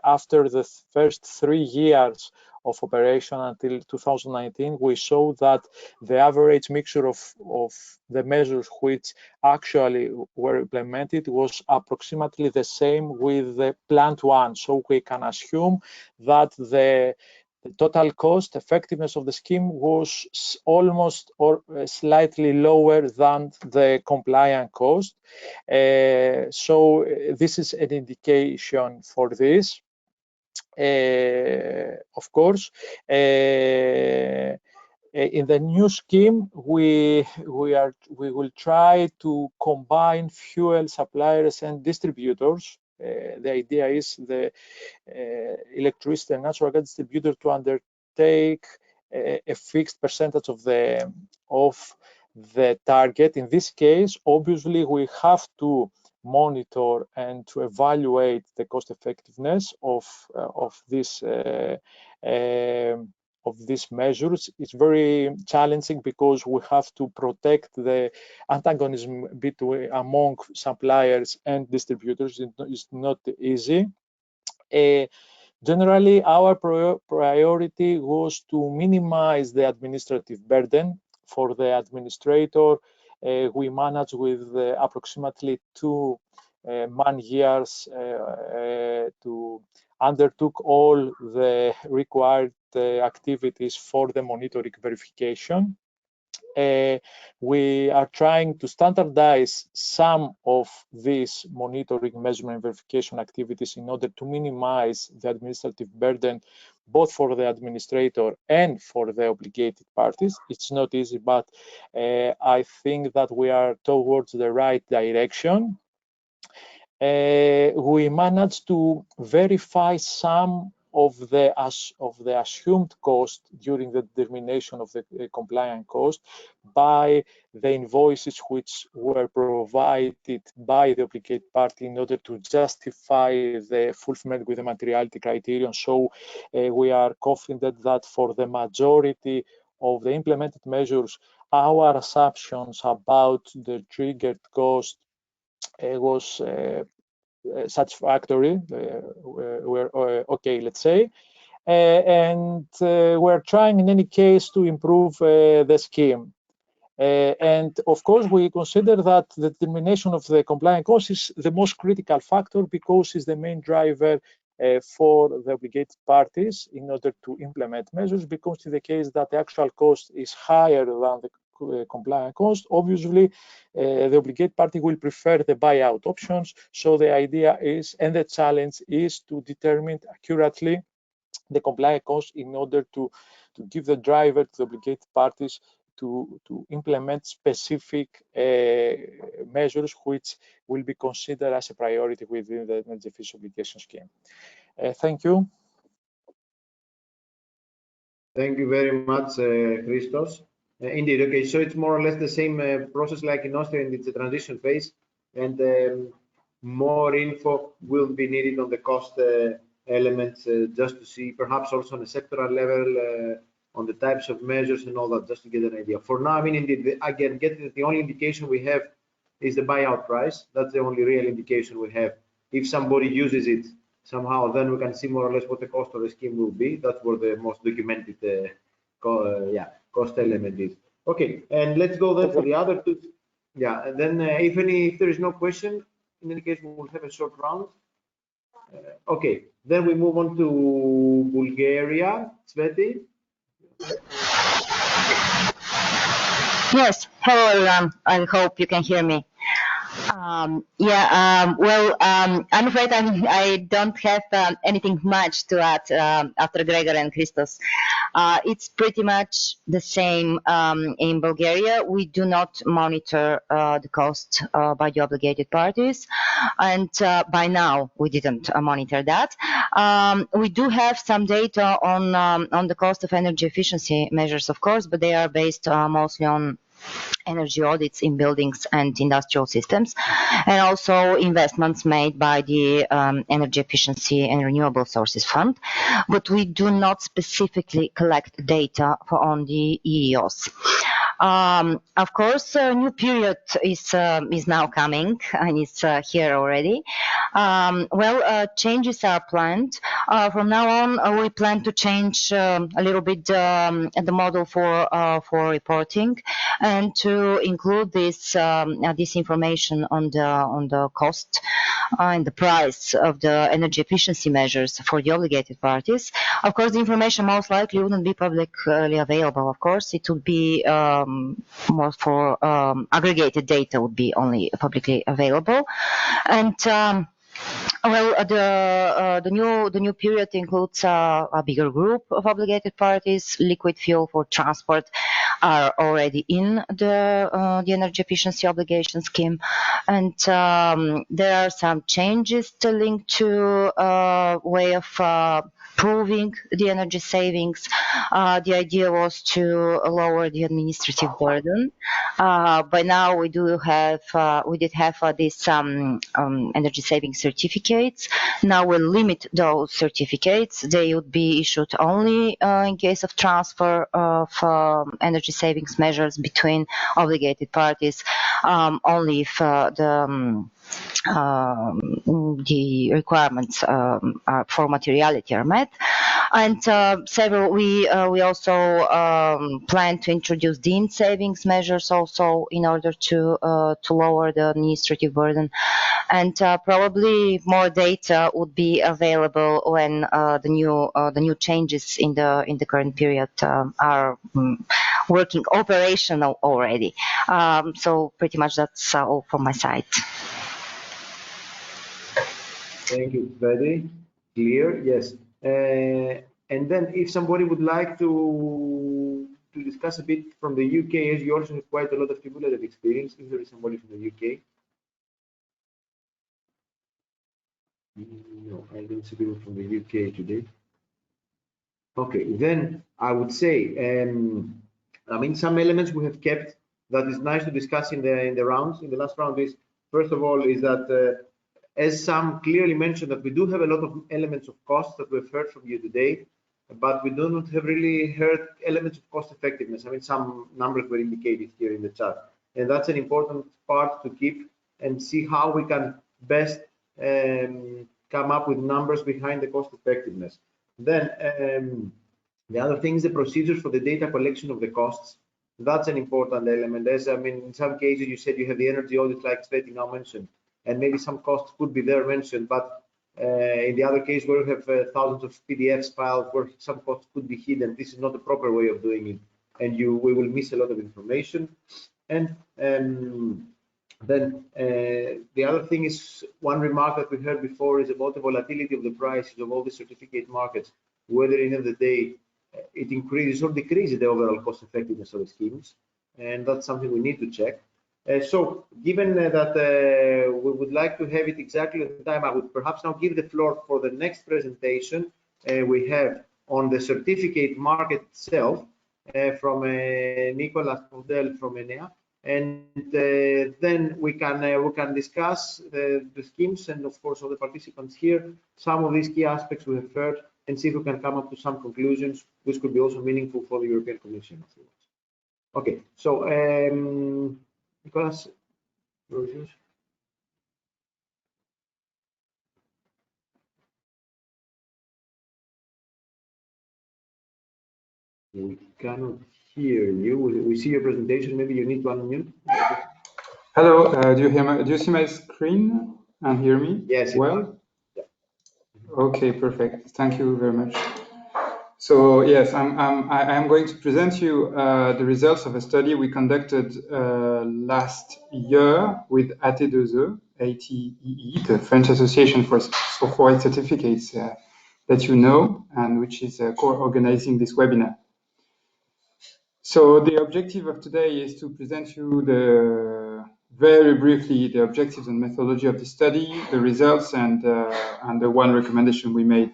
after the first 3 years of operation until 2019, we saw that the average mixture of the measures which actually were implemented was approximately the same with the planned one. So we can assume that the total cost effectiveness of the scheme was almost or slightly lower than the compliant cost. So this is an indication for this. Of course, in the new scheme, we will try to combine fuel suppliers and distributors. The idea is the electricity and natural gas distributor to undertake a fixed percentage of the target. In this case, obviously, we have to monitor and to evaluate the cost effectiveness of these measures. It's very challenging because we have to protect the antagonism among suppliers and distributors. It's not easy. Generally, our priority was to minimize the administrative burden for the administrator. We managed with approximately 2 man years to undertook all the required activities for the monitoring verification. We are trying to standardize some of these monitoring, measurement, and verification activities in order to minimize the administrative burden, both for the administrator and for the obligated parties. It's not easy, but I think that we are towards the right direction. We managed to verify some of the assumed cost during the determination of the compliant cost by the invoices which were provided by the obligated party in order to justify the fulfillment with the materiality criterion. So we are confident that for the majority of the implemented measures, our assumptions about the triggered cost was satisfactory. We're okay, let's say. And we're trying in any case to improve the scheme. And of course, we consider that the determination of the compliant cost is the most critical factor because it's the main driver for the obligated parties in order to implement measures, because in the case that the actual cost is higher than the compliant cost, obviously the obligated party will prefer the buyout options. So the idea is, and the challenge is, to determine accurately the compliant cost in order to give the driver to the obligated parties to implement specific measures which will be considered as a priority within the energy efficiency obligation scheme. Thank you. Thank you very much, Christos. Indeed, okay, so it's more or less the same process like in Austria, and it's a transition phase, and more info will be needed on the cost elements, just to see, perhaps also on a sectoral level, on the types of measures and all that, just to get an idea. For now, I mean, indeed, again, the only indication we have is the buyout price. That's the only real indication we have. If somebody uses it somehow, then we can see more or less what the cost of the scheme will be. That's where the most documented cost element is. Okay, and let's go then for the other two. Yeah, and then if there is no question, in any case, we'll have a short round. Okay, then we move on to Bulgaria. Sveti. Yes, hello everyone. I hope you can hear me. I'm afraid I don't have anything much to add after Gregor and Christos. It's pretty much the same in Bulgaria. We do not monitor the cost by the obligated parties, and by now we didn't monitor that. We do have some data on the cost of energy efficiency measures, of course, but they are based mostly on energy audits in buildings and industrial systems, and also investments made by the Energy Efficiency and Renewable Sources Fund. But we do not specifically collect data on the EEOs. Of course, a new period is now coming and it's here already. Changes are planned. From now on, we plan to change a little bit the model for reporting, and to include this information on the cost and the price of the energy efficiency measures for the obligated parties. Of course, the information most likely wouldn't be publicly available. Of course, it would be more for aggregated data would be only publicly available, and the new period includes a bigger group of obligated parties. Liquid fuel for transport are already in the energy efficiency obligation scheme, and there are some changes to link to way of proving the energy savings. The idea was to lower the administrative burden. By now, we did have these energy saving certificates. Now we'll limit those certificates. They would be issued only in case of transfer of energy savings measures between obligated parties, only if the requirements for materiality are met. And we also plan to introduce deemed savings measures also in order to lower the administrative burden. And probably more data would be available when the new changes in the current period are working operational already. So pretty much that's all from my side. Thank you, very clear. Yes, and then if somebody would like to discuss a bit from the UK, as you also have quite a lot of cumulative experience, if there is somebody from the UK. No, I don't see people from the UK today. Okay, then I would say, I mean, some elements we have kept that is nice to discuss in the rounds. In the last round is, first of all, is that as Sam clearly mentioned, that we do have a lot of elements of cost that we've heard from you today, but we do not have really heard elements of cost effectiveness. I mean, some numbers were indicated here in the chat, and that's an important part to keep and see how we can best come up with numbers behind the cost effectiveness. Then the other thing is the procedures for the data collection of the costs. That's an important element. As I mean, in some cases you said you have the energy audit, like Sveti now mentioned, and maybe some costs could be there mentioned, but in the other case where we have thousands of PDFs files where some costs could be hidden, this is not the proper way of doing it, and we will miss a lot of information. And then the other thing is, one remark that we heard before is about the volatility of the prices of all the certificate markets, whether at the end of the day it increases or decreases the overall cost effectiveness of the schemes, and that's something we need to check. So given that we would like to have it exactly at the time, I would perhaps now give the floor for the next presentation we have on the certificate market itself from Nicolas Podel from Enea, and then we can discuss the schemes, and of course all the participants here, some of these key aspects we have heard, and see if we can come up to some conclusions which could be also meaningful for the European Commission afterwards. Okay, so Nicolas, we cannot hear you. We see your presentation. Maybe you need to unmute. Hello. Do you see my screen and hear me? Yes. Well. Yeah. Okay. Perfect. Thank you very much. So yes, I am going to present you the results of a study we conducted last year with ATE2E, ATEE, the French Association for Software Certificates that you know, and which is co-organizing this webinar. So the objective of today is to present you very briefly the objectives and methodology of the study, the results, and the one recommendation we made.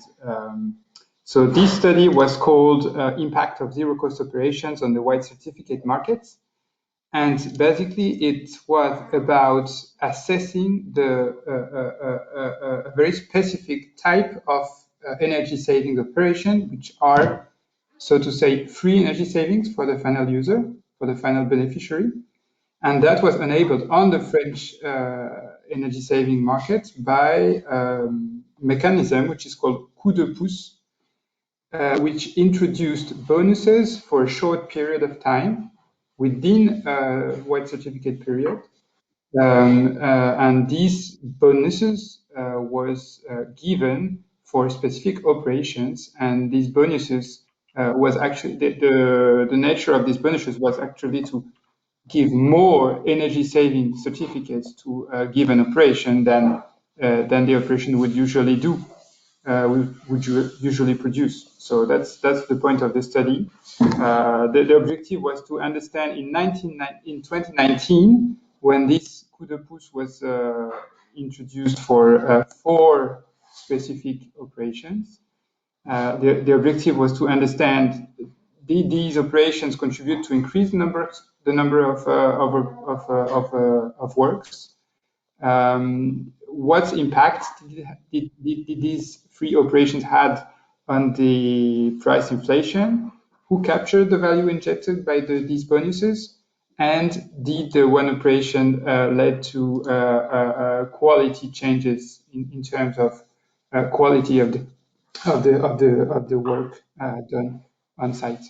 So this study was called Impact of Zero Cost Operations on the White Certificate Market. And basically it was about assessing a very specific type of energy saving operation, which are, so to say, free energy savings for the final user, for the final beneficiary. And that was enabled on the French energy saving market by a mechanism which is called coup de pouce, which introduced bonuses for a short period of time within a white certificate period. And these bonuses was given for specific operations, and these bonuses was actually, the nature of these bonuses was actually to give more energy saving certificates to a given operation than the operation would usually do. Would usually produce. So that's the point of the study. The objective was to understand in 2019, when this coup de pouce was introduced for 4 specific operations. The objective was to understand these operations contribute to increase the number of works. What impact did these free operations had on the price inflation? Who captured the value injected by these bonuses? and did the one operation led to quality changes in terms of quality of the work done on site.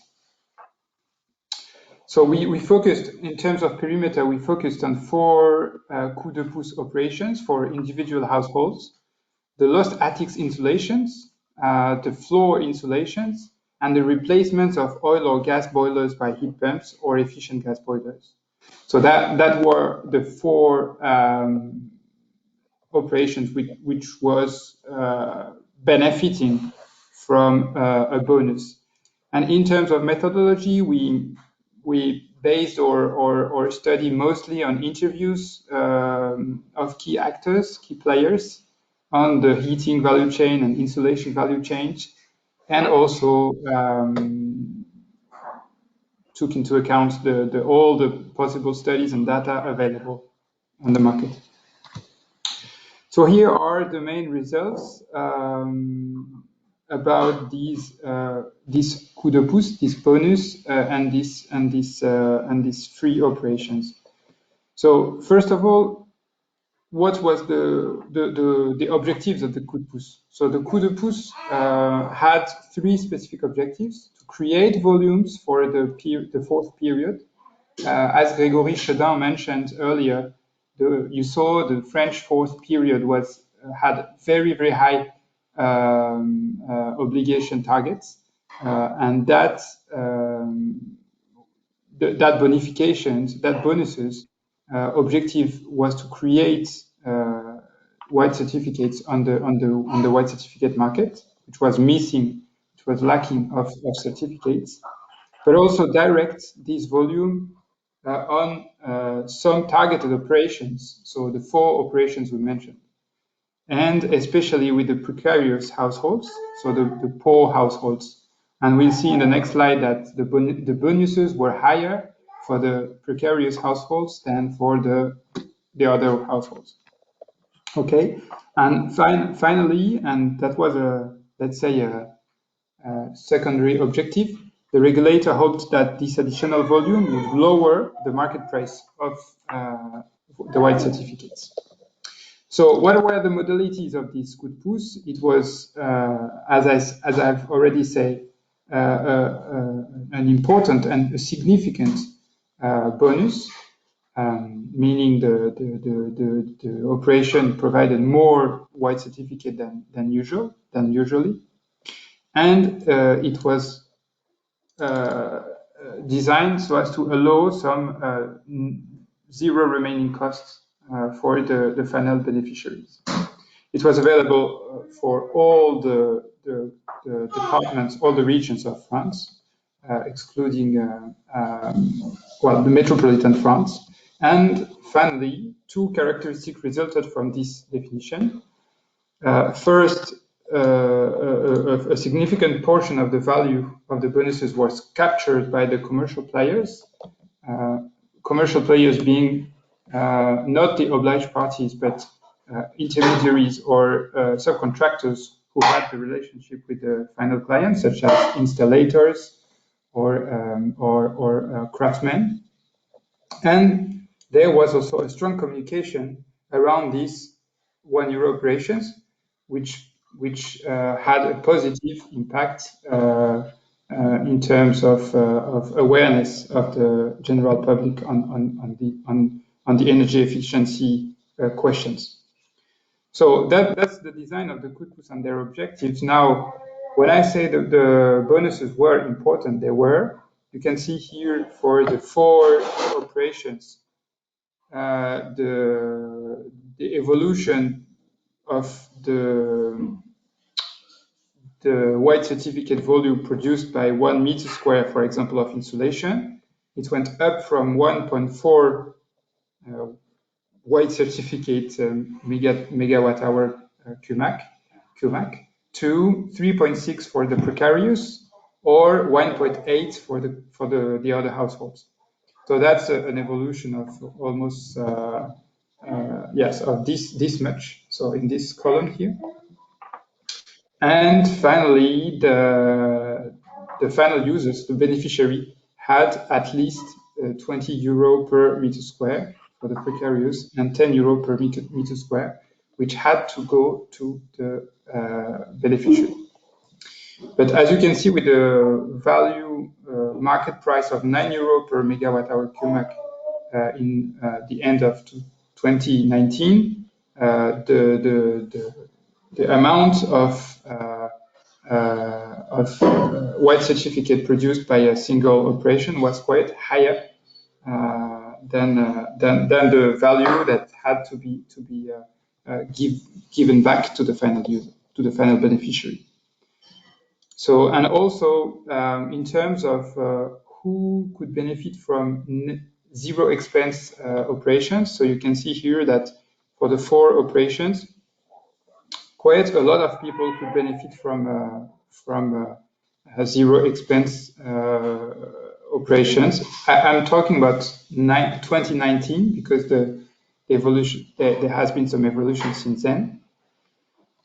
So we focused, in terms of perimeter, we focused on 4 coup de pouce operations for individual households: the lost attics insulations, the floor insulations, and the replacement of oil or gas boilers by heat pumps or efficient gas boilers. So that were the 4 operations which was benefiting from a bonus. And in terms of methodology, we based or study mostly on interviews of key actors, key players on the heating value chain and insulation value chain, and also took into account all the possible studies and data available on the market. So here are the main results about these coup de pouce, this bonus, and these 3 operations. So first of all, what was the objectives of the coup de pouce? So the coup de pouce had 3 specific objectives: to create volumes for the 4th period. As Grégory Chedin mentioned earlier, you saw the French 4th period had very, very high obligation targets, and that bonifications, that bonuses objective was to create white certificates on the white certificate market, which was missing, which was lacking of certificates, but also direct this volume on some targeted operations, so the 4 operations we mentioned, and especially with the precarious households, so the poor households. And we'll see in the next slide that the bonuses were higher for the precarious households than for the other households. Okay, and finally, and that was let's say a secondary objective, the regulator hoped that this additional volume would lower the market price of the white certificates. So what were the modalities of this coup de pouce? It was, as I've already said, an important and a significant bonus, meaning the operation provided more white certificate than usually, and it was designed so as to allow some 0 remaining costs for the final beneficiaries. It was available for all the departments, all the regions of France, excluding the metropolitan France. And finally, 2 characteristics resulted from this definition. First, a significant portion of the value of the bonuses was captured by the commercial players. Commercial players being not the obliged parties, but intermediaries or subcontractors who had the relationship with the final client, such as installators or craftsmen. And there was also a strong communication around these €1 operations, which had a positive impact in terms of awareness of the general public on the energy efficiency questions. So that's the design of the coup de pouce and their objectives. Now, when I say that the bonuses were important, they were. You can see here for the 4 operations, the evolution of the white certificate volume produced by 1 meter square, for example, of insulation. It went up from 1.4 white certificate megawatt hour cumac to 3.6 for the precarious, or 1.8 for the other households. So that's an evolution of almost of this much. So in this column here. And finally, the final users, the beneficiary, had at least 20 euro per meter square for the precarious and 10 euro per meter square, which had to go to the beneficiary. But as you can see, with the value market price of 9 euro per megawatt hour CUMAC in the end of 2019, the amount of white certificate produced by a single operation was quite higher than the value that had to be given back to the final user, to the final beneficiary. So, and also in terms of who could benefit from zero expense operations, so you can see here that for the 4 operations, quite a lot of people could benefit from zero expense operations. I'm talking about 2019 because the evolution there has been some evolution since then.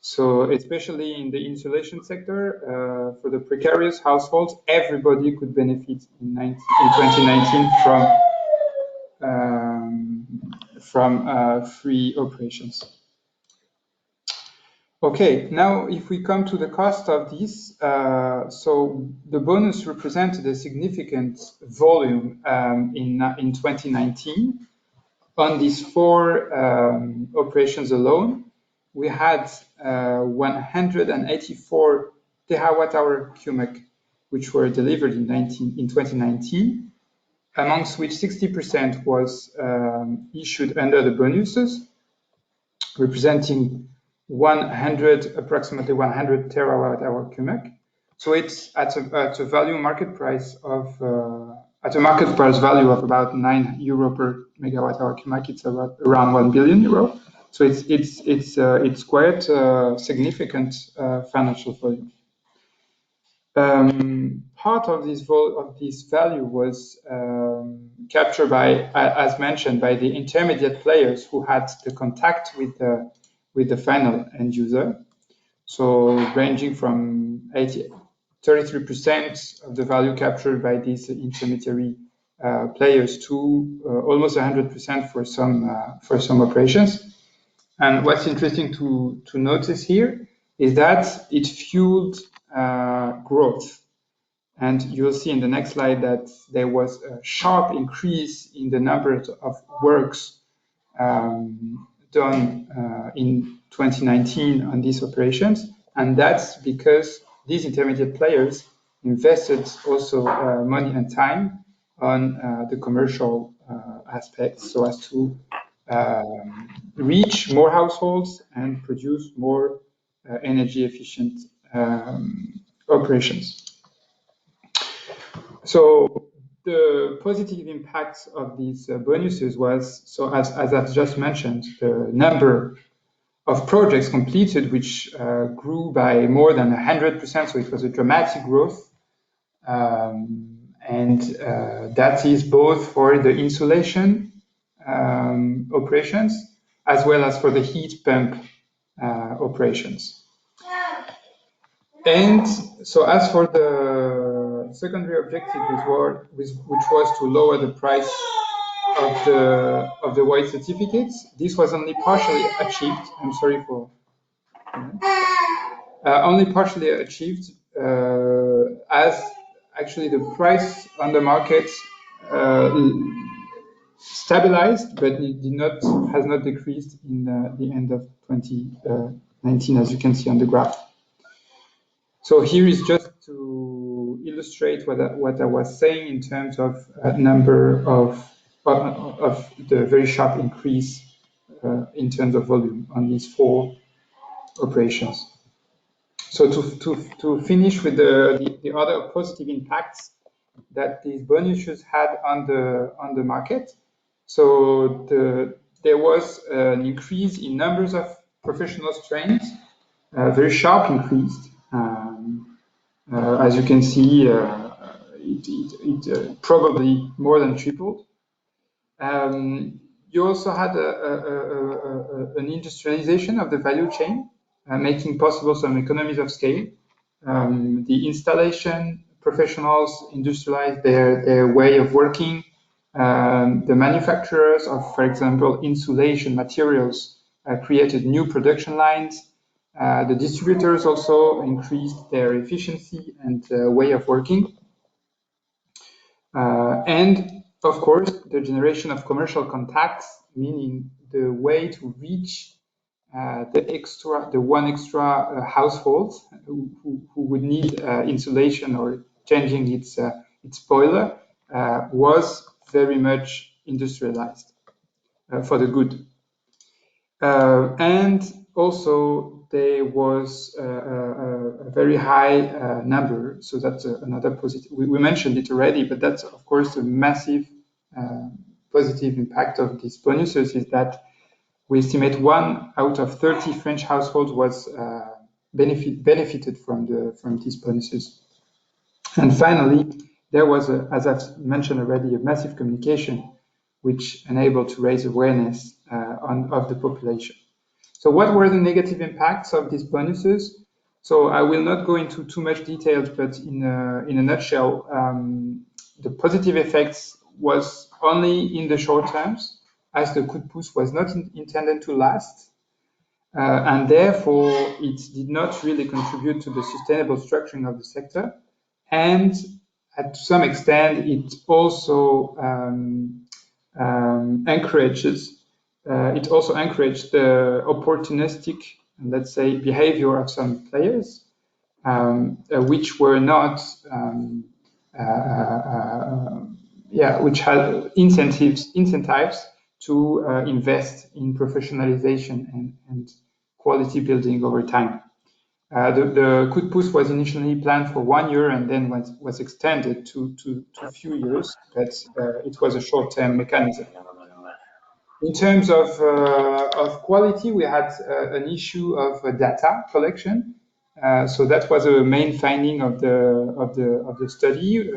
So especially in the insulation sector, for the precarious households, everybody could benefit in 2019 from free operations. Okay, now if we come to the cost of this, so the bonus represented a significant volume in 2019. On these 4 operations alone, we had 184 terawatt-hour CUMAC, which were delivered in 2019, amongst which 60% was issued under the bonuses, representing approximately 100 terawatt-hour CUMAC. So it's at a value market price of at a market price value of about 9 euro per megawatt-hour CUMAC. It's around 1 billion euro. So it's quite significant financial volume. Part of this value was captured by, as mentioned, by the intermediate players who had the contact with the final end user. So ranging from 33% of the value captured by these intermediary players to almost 100% for some operations. And what's interesting to notice here is that it fueled growth. And you'll see in the next slide that there was a sharp increase in the number of works done in 2019 on these operations. And that's because these intermediate players invested also money and time on the commercial aspects so as to reach more households and produce more energy efficient operations. So the positive impacts of these bonuses was, so as I've just mentioned, the number of projects completed, which grew by more than 100%. So it was a dramatic growth. And that is both for the insulation operations as well as for the heat pump operations. And so as for the secondary objective, which was to lower the price of the white certificates, this was only partially achieved. I'm sorry for only partially achieved, as actually the price on the market stabilized, but it has not decreased in the end of 2019, as you can see on the graph. So here is just to illustrate what I was saying in terms of number of the very sharp increase in terms of volume on these 4 operations. So to finish with the other positive impacts that these bonuses had on the market. So there was an increase in numbers of professionals trained, a very sharp increase. As you can see, it probably more than tripled. You also had an industrialization of the value chain, making possible some economies of scale. The installation professionals industrialized their way of working, The manufacturers of, for example, insulation materials created new production lines. The distributors also increased their efficiency and way of working. And of course, the generation of commercial contacts, meaning the way to reach the one extra household who would need insulation or changing its boiler, was very much industrialized for the good. And also there was a very high number, so that's another positive. We mentioned it already, but that's of course a massive positive impact of these bonuses, is that we estimate 1 out of 30 French households was benefited from these bonuses. And finally, there was, as I've mentioned already, a massive communication which enabled to raise awareness of the population. So what were the negative impacts of these bonuses? So I will not go into too much details, but in a nutshell, the positive effects was only in the short terms, as the coup de pouce was not intended to last. And therefore, it did not really contribute to the sustainable structuring of the sector. And to some extent, it also encouraged the opportunistic, let's say, behavior of some players, which were not, which had incentives to invest in professionalization and quality building over time. The coup de pouce was initially planned for 1 year and then was extended to a few years, but it was a short-term mechanism. In terms of quality, we had an issue of data collection. So that was a main finding of the study,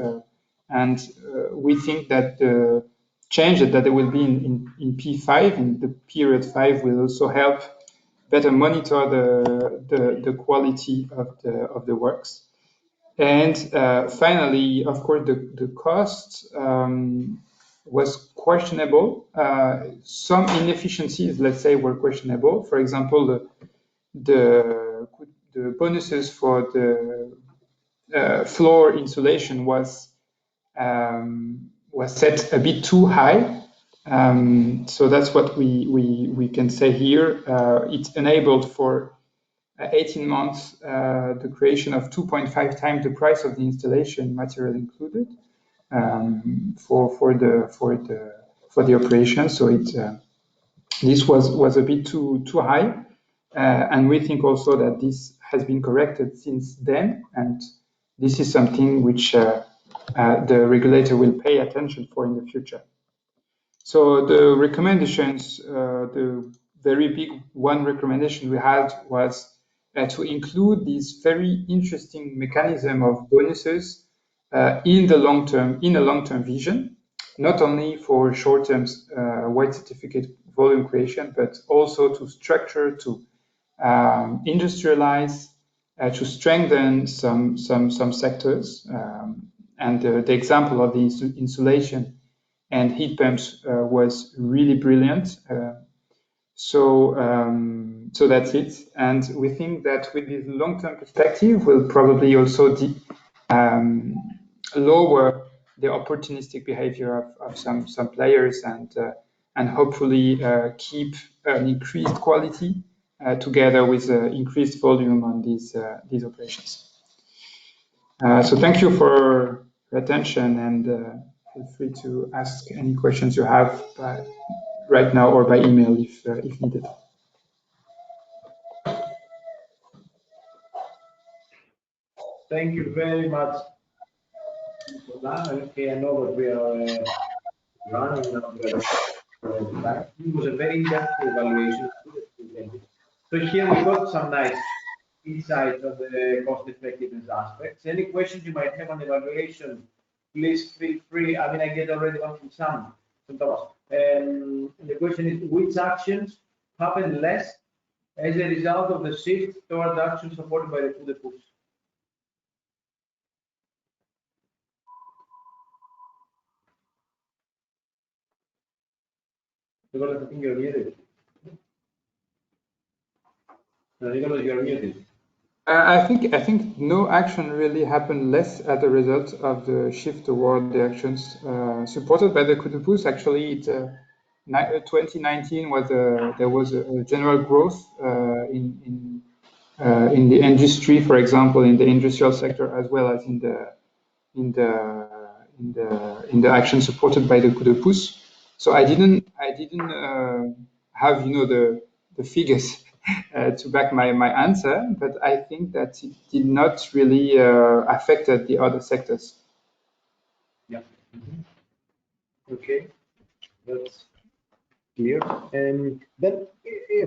and we think that the change that there will be in P5, in the period 5, will also help better monitor the quality of the works. And finally, of course, the cost was questionable. Some inefficiencies, let's say, were questionable. For example, the bonuses for the floor insulation was set a bit too high. So that's what we can say here. It enabled for 18 months the creation of 2.5 times the price of the installation, material included, for the operation. So this was a bit too high, and we think also that this has been corrected since then, and this is something which the regulator will pay attention for in the future. So the recommendations, the very big one recommendation we had was to include this very interesting mechanism of bonuses in a long-term vision, not only for short-term white certificate volume creation, but also to structure, to industrialize, to strengthen some sectors. And the example of the insulation and heat pumps was really brilliant. So that's it. And we think that with this long-term perspective, we'll probably also lower the opportunistic behavior of some players, and hopefully keep an increased quality together with increased volume on these operations. So thank you for your attention, and feel free to ask any questions you have right now or by email if needed. Thank you very much for that. Okay, I know that we are running now. It was a very in-depth evaluation. So here we got some nice insights on the cost effectiveness aspects. Any questions you might have on evaluation, please feel free. I mean, I get already one from Sam, from Thomas. The question is, which actions happen less as a result of the shift towards actions supported by the coup de pouce? Nicolas, I think you're muted. Nicolas, you're muted. I think no action really happened less as a result of the shift toward the actions supported by the coup de pouce. Actually, 2019 was there was a general growth in the industry, for example, in the industrial sector, as well as in the action supported by the coup de pouce. So I didn't have the figures to back my answer, but I think that it did not really affect the other sectors. Yeah. Okay, that's clear. And then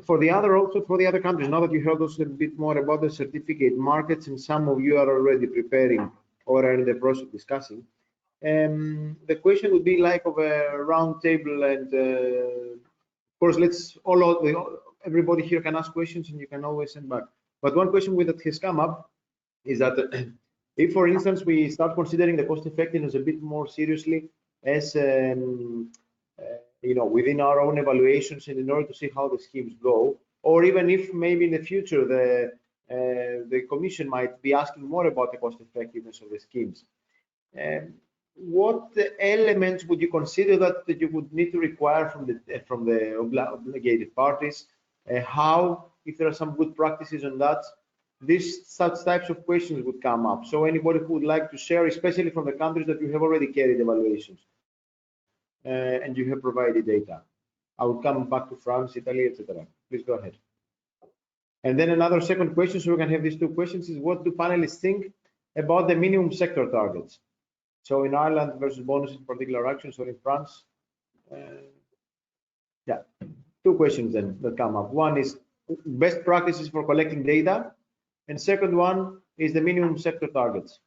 for the other countries, now that you heard us a bit more about the certificate markets, and some of you are already preparing or are in the process of discussing, the question would be like of a round table, and of course, everybody here can ask questions, and you can always send back. But one question that has come up is that if, for instance, we start considering the cost effectiveness a bit more seriously as within our own evaluations, and in order to see how the schemes go, or even if maybe in the future the Commission might be asking more about the cost effectiveness of the schemes. What elements would you consider that you would need to require from the obligated parties? How, if there are some good practices on that, such types of questions would come up. So anybody who would like to share, especially from the countries that you have already carried evaluations and you have provided data. I will come back to France, Italy, etc. Please go ahead. And then another second question, so we can have these two questions, is what do panelists think about the minimum sector targets? So in Ireland versus bonus in particular actions, or in France? Yeah, two questions then that come up. One is best practices for collecting data, and second one is the minimum sector targets.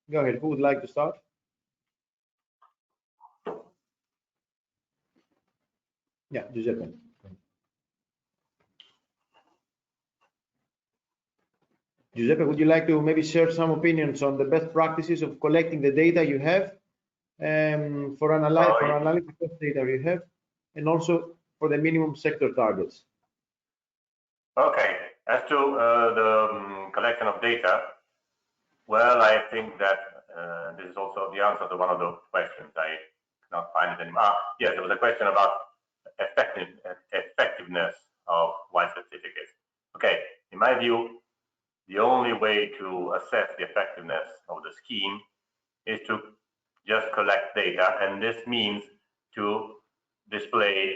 Go ahead, who would like to start? Yeah, Giuseppe. Giuseppe, would you like to maybe share some opinions on the best practices of collecting the data you have, for analysis of data you have, and also for the minimum sector targets? Okay, as to the collection of data, well, I think that this is also the answer to one of the questions. I cannot find it anymore. Yes, there was a question about effectiveness of white certificates. Okay, in my view, the only way to assess the effectiveness of the scheme is to just collect data, and this means to display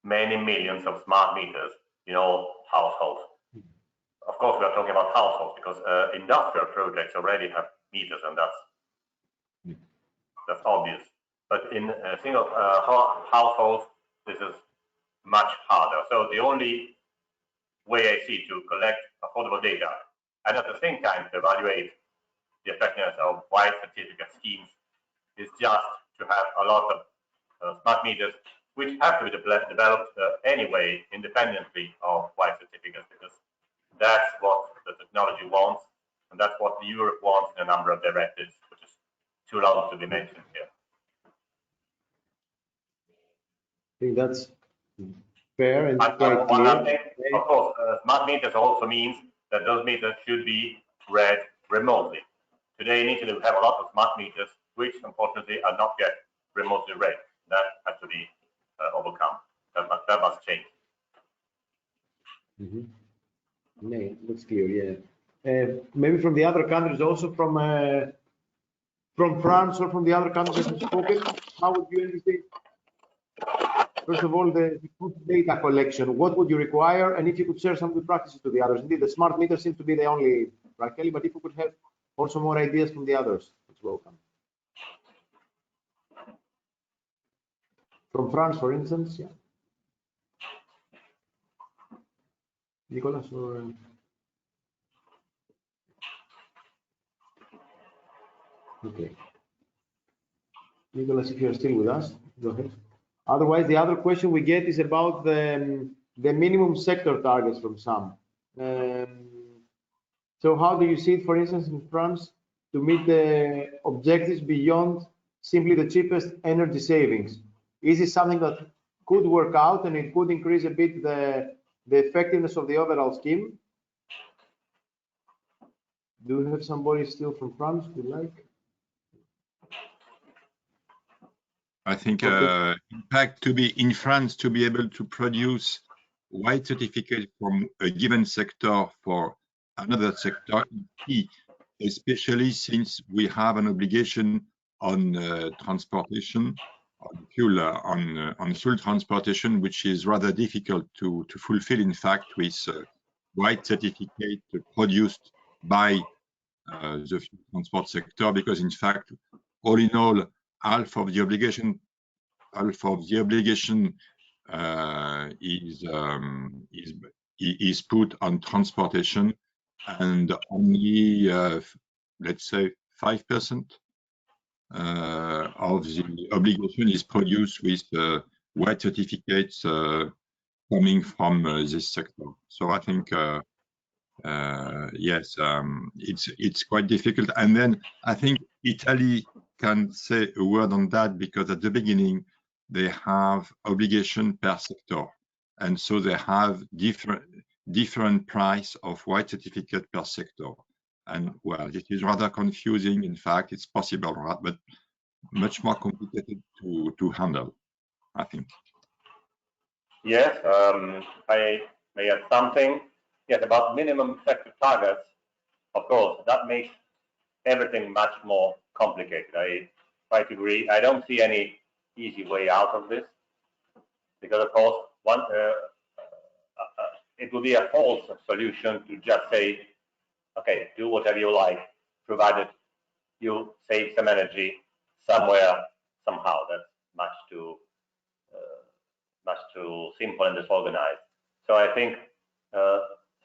many millions of smart meters in all households. Of course, we are talking about households because industrial projects already have meters, and that's obvious. But in single households, this is much harder. So the only way I see to collect affordable data and at the same time to evaluate the effectiveness of white certificate schemes is just to have a lot of smart meters, which have to be developed anyway, independently of white certificates, because that's what the technology wants, and that's what Europe wants in a number of directives, which is too long to be mentioned here. I think that's fair and quite clear. Of course, smart meters also means that those meters should be read remotely. Today, in Italy, we have a lot of smart meters, which unfortunately are not yet remotely read. That has to be overcome. That must change. No, that's clear. Yeah. Maybe from the other countries, also from France or from the other countries that have spoken, how would you indicate? First of all, the data collection, what would you require? And if you could share some good practices to the others. Indeed, the smart meter seems to be the only practically, but if you could have also more ideas from the others, it's welcome. From France, for instance, yeah. Nicolas or... Okay. Nicolas, if you're still with us, go ahead. Otherwise, the other question we get is about the minimum sector targets from some. So how do you see it, for instance, in France, to meet the objectives beyond simply the cheapest energy savings? Is it something that could work out, and it could increase a bit the effectiveness of the overall scheme. Do we have somebody still from France who would like? I think, Okay. in fact, to be in France, to be able to produce white certificate from a given sector for another sector is key, especially since we have an obligation on transportation, on fuel, on fuel transportation, which is rather difficult to fulfill, in fact, with white certificate produced by the fuel transport sector, because in fact, all in all, half of the obligation is put on transportation, and only let's say 5% of the obligation is produced with white certificates coming from this sector. So I think yes, it's quite difficult. And then I think Italy can say a word on that, because at the beginning they have obligation per sector, and so they have different price of white certificate per sector. And well, it is rather confusing. In fact, it's possible, but much more complicated to handle, I think. Yes, I may add something. Yes, about minimum sector targets. Of course, that makes everything much more complicated. I quite agree. I don't see any easy way out of this, because of course, it would be a false solution to just say, okay, do whatever you like, provided you save some energy somewhere, somehow. That's much too simple and disorganized. So I think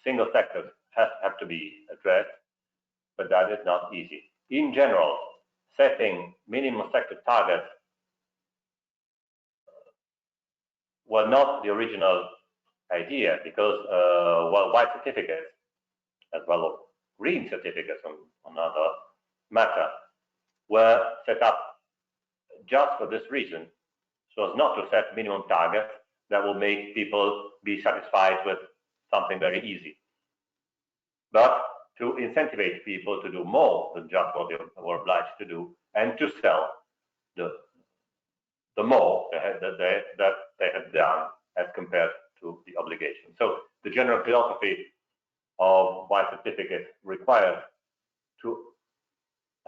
single sectors have to be addressed, but that is not easy. In general, setting minimum sector targets were not the original idea, because white certificates, as well as green certificates on another matter, were set up just for this reason, so as not to set minimum targets that will make people be satisfied with something very easy, but to incentivize people to do more than just what they were obliged to do, and to sell the more that they had done as compared to the obligation. So the general philosophy of white certificate requires to,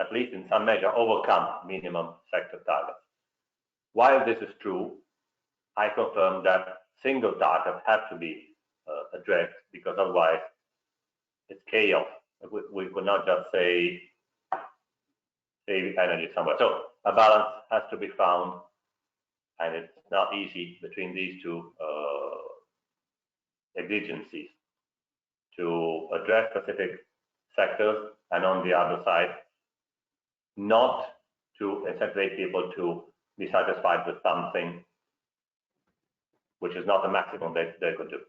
at least in some measure, overcome minimum sector targets. While this is true, I confirm that single targets have to be addressed, because otherwise it's chaos. We could not just say save energy somewhere. So a balance has to be found, and it's not easy between these two exigencies, to address specific sectors, and on the other side, not to incentivize people to be satisfied with something which is not the maximum they could do.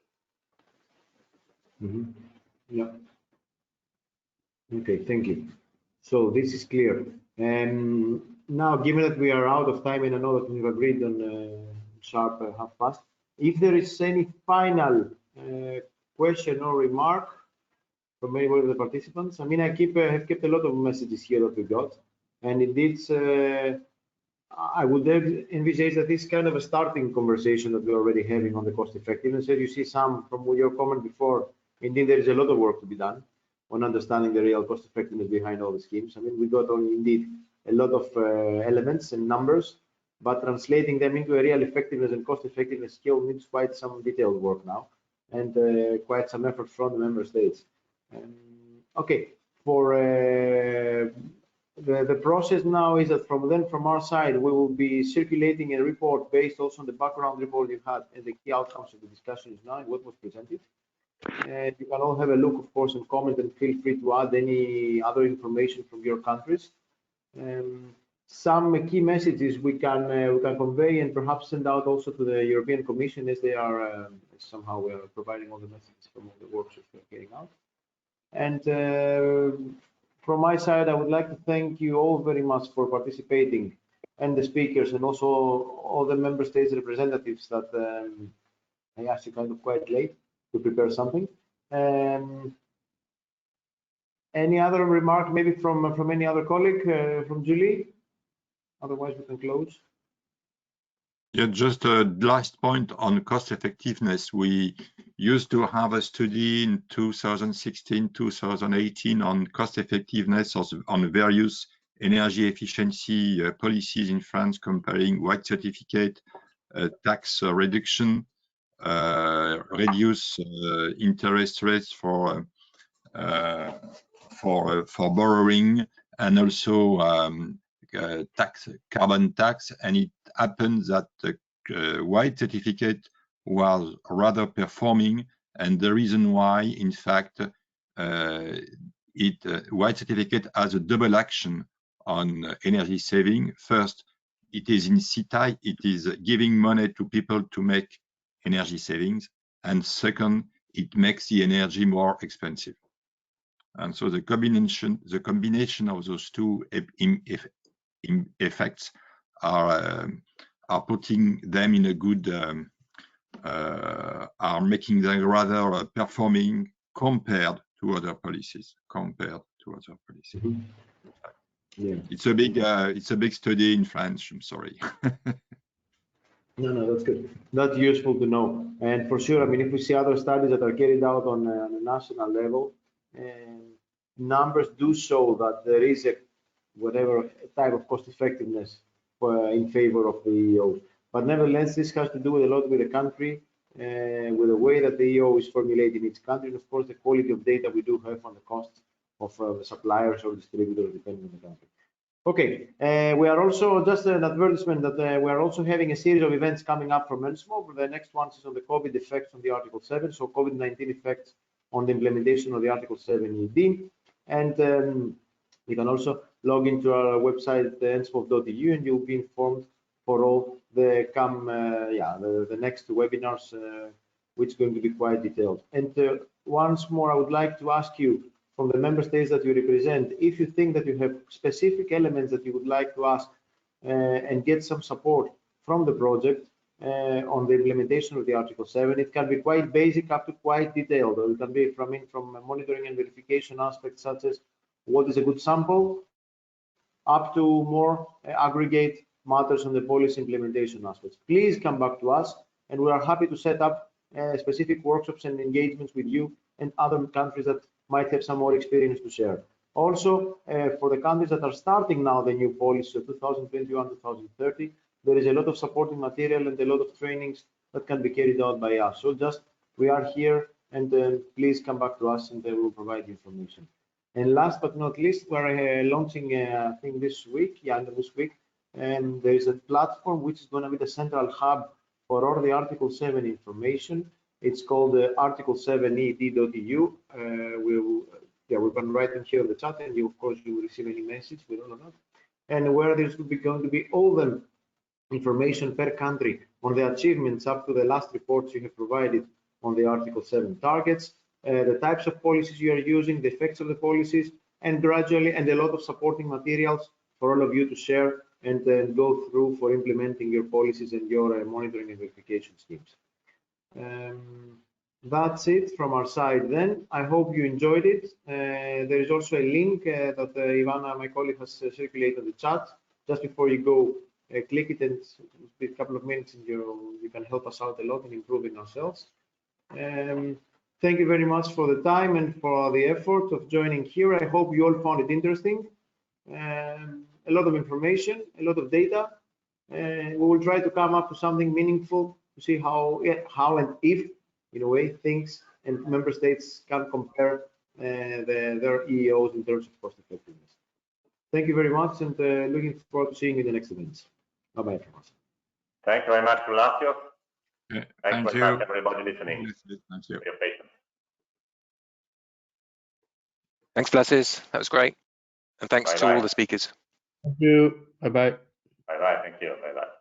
Mm-hmm. Yeah. Okay, thank you. So this is clear. And now, given that we are out of time, and I know that we've agreed on sharp 1/2 past, if there is any final question or remark from any of the participants, I mean, I have kept a lot of messages here that we got, and indeed, I would envisage that this kind of a starting conversation that we're already having on the cost effectiveness. As you see, some from your comment before, indeed, there is a lot of work to be done on understanding the real cost effectiveness behind all the schemes. I mean, we got on indeed a lot of elements and numbers, but translating them into a real effectiveness and cost effectiveness scale needs quite some detailed work now, and quite some effort from the member states. Okay, for the process now is that from our side, we will be circulating a report based also on the background report you had and the key outcomes of the discussions now and what was presented. And you can all have a look, of course, and comment, and feel free to add any other information from your countries. Some key messages we can convey and perhaps send out also to the European Commission, as they are somehow providing all the messages from all the workshops we're carrying out. And from my side, I would like to thank you all very much for participating and the speakers, and also all the member states representatives that I asked you kind of quite late to prepare something. Any other remark, maybe from any other colleague, from Julie? Otherwise, we can close. Yeah, just a last point on cost effectiveness. We used to have a study in 2016, 2018 on cost effectiveness on various energy efficiency policies in France, comparing white certificate, tax reduction, reduce interest rates for borrowing, and also carbon tax. And it happens that the white certificate was rather performing, and the reason why, in fact, white certificate has a double action on energy saving. First, it is incite, it is giving money to people to make energy savings, and second, it makes the energy more expensive. And so the combination of those two effects are putting them in a good, are making them rather performing compared to other policies. Mm-hmm. Yeah, it's a big study in France. I'm sorry. No, that's good. That's useful to know. And for sure, I mean, if we see other studies that are carried out on a national level, numbers do show that there is a whatever type of cost effectiveness in favor of the EEOs. But nevertheless, this has to do a lot with the country, with the way that the EEO is formulated in each country, and of course the quality of data we do have on the costs of the suppliers or distributors, depending on the country. Okay, we are also, just an advertisement that we are also having a series of events coming up from ENSMOV. The next one is on the COVID effects on the Article 7, so COVID-19 effects on the implementation of the Article 7 ED. And you can also log into our website, ENSMOV.eu, and you'll be informed for all the the next webinars, which is going to be quite detailed. And once more, I would like to ask you, from the member states that you represent, if you think that you have specific elements that you would like to ask and get some support from the project on the implementation of the Article 7, it can be quite basic up to quite detailed. It can be from monitoring and verification aspects, such as what is a good sample, up to more aggregate matters on the policy implementation aspects. Please come back to us, and we are happy to set up specific workshops and engagements with you and other countries that might have some more experience to share. Also, for the countries that are starting now the new policy of 2021-2030, there is a lot of supporting material and a lot of trainings that can be carried out by us. So just, we are here, and please come back to us, and we will provide information. And last but not least, we're launching a thing this week, and there is a platform which is going to be the central hub for all the Article 7 information. It's called article7ed.eu. We can write them here in the chat, and you, of course, you will receive any message, we don't know that. And where there's going to be all the information per country on the achievements up to the last reports you have provided on the Article 7 targets, the types of policies you are using, the effects of the policies, and gradually, and a lot of supporting materials for all of you to share and then go through for implementing your policies and your monitoring and verification schemes. That's it from our side then. I hope you enjoyed it. There is also a link that Ivana, my colleague, has circulated in the chat. Just before you go, click it, and a couple of minutes, and you can help us out a lot in improving ourselves. Thank you very much for the time and for the effort of joining here. I hope you all found it interesting. A lot of information, a lot of data. We will try to come up with something meaningful to see how and if, in a way, things and member states can compare their EEOs in terms of cost effectiveness. Thank you very much, and looking forward to seeing you in the next events. Bye-bye from us. Thank you very much, Blasio. Thank you. Thanks everybody listening. Thank you. For your patience. Thanks, Blasis. That was great. And thanks to all the speakers. Thank you. Bye-bye. Bye-bye. Thank you. Bye-bye.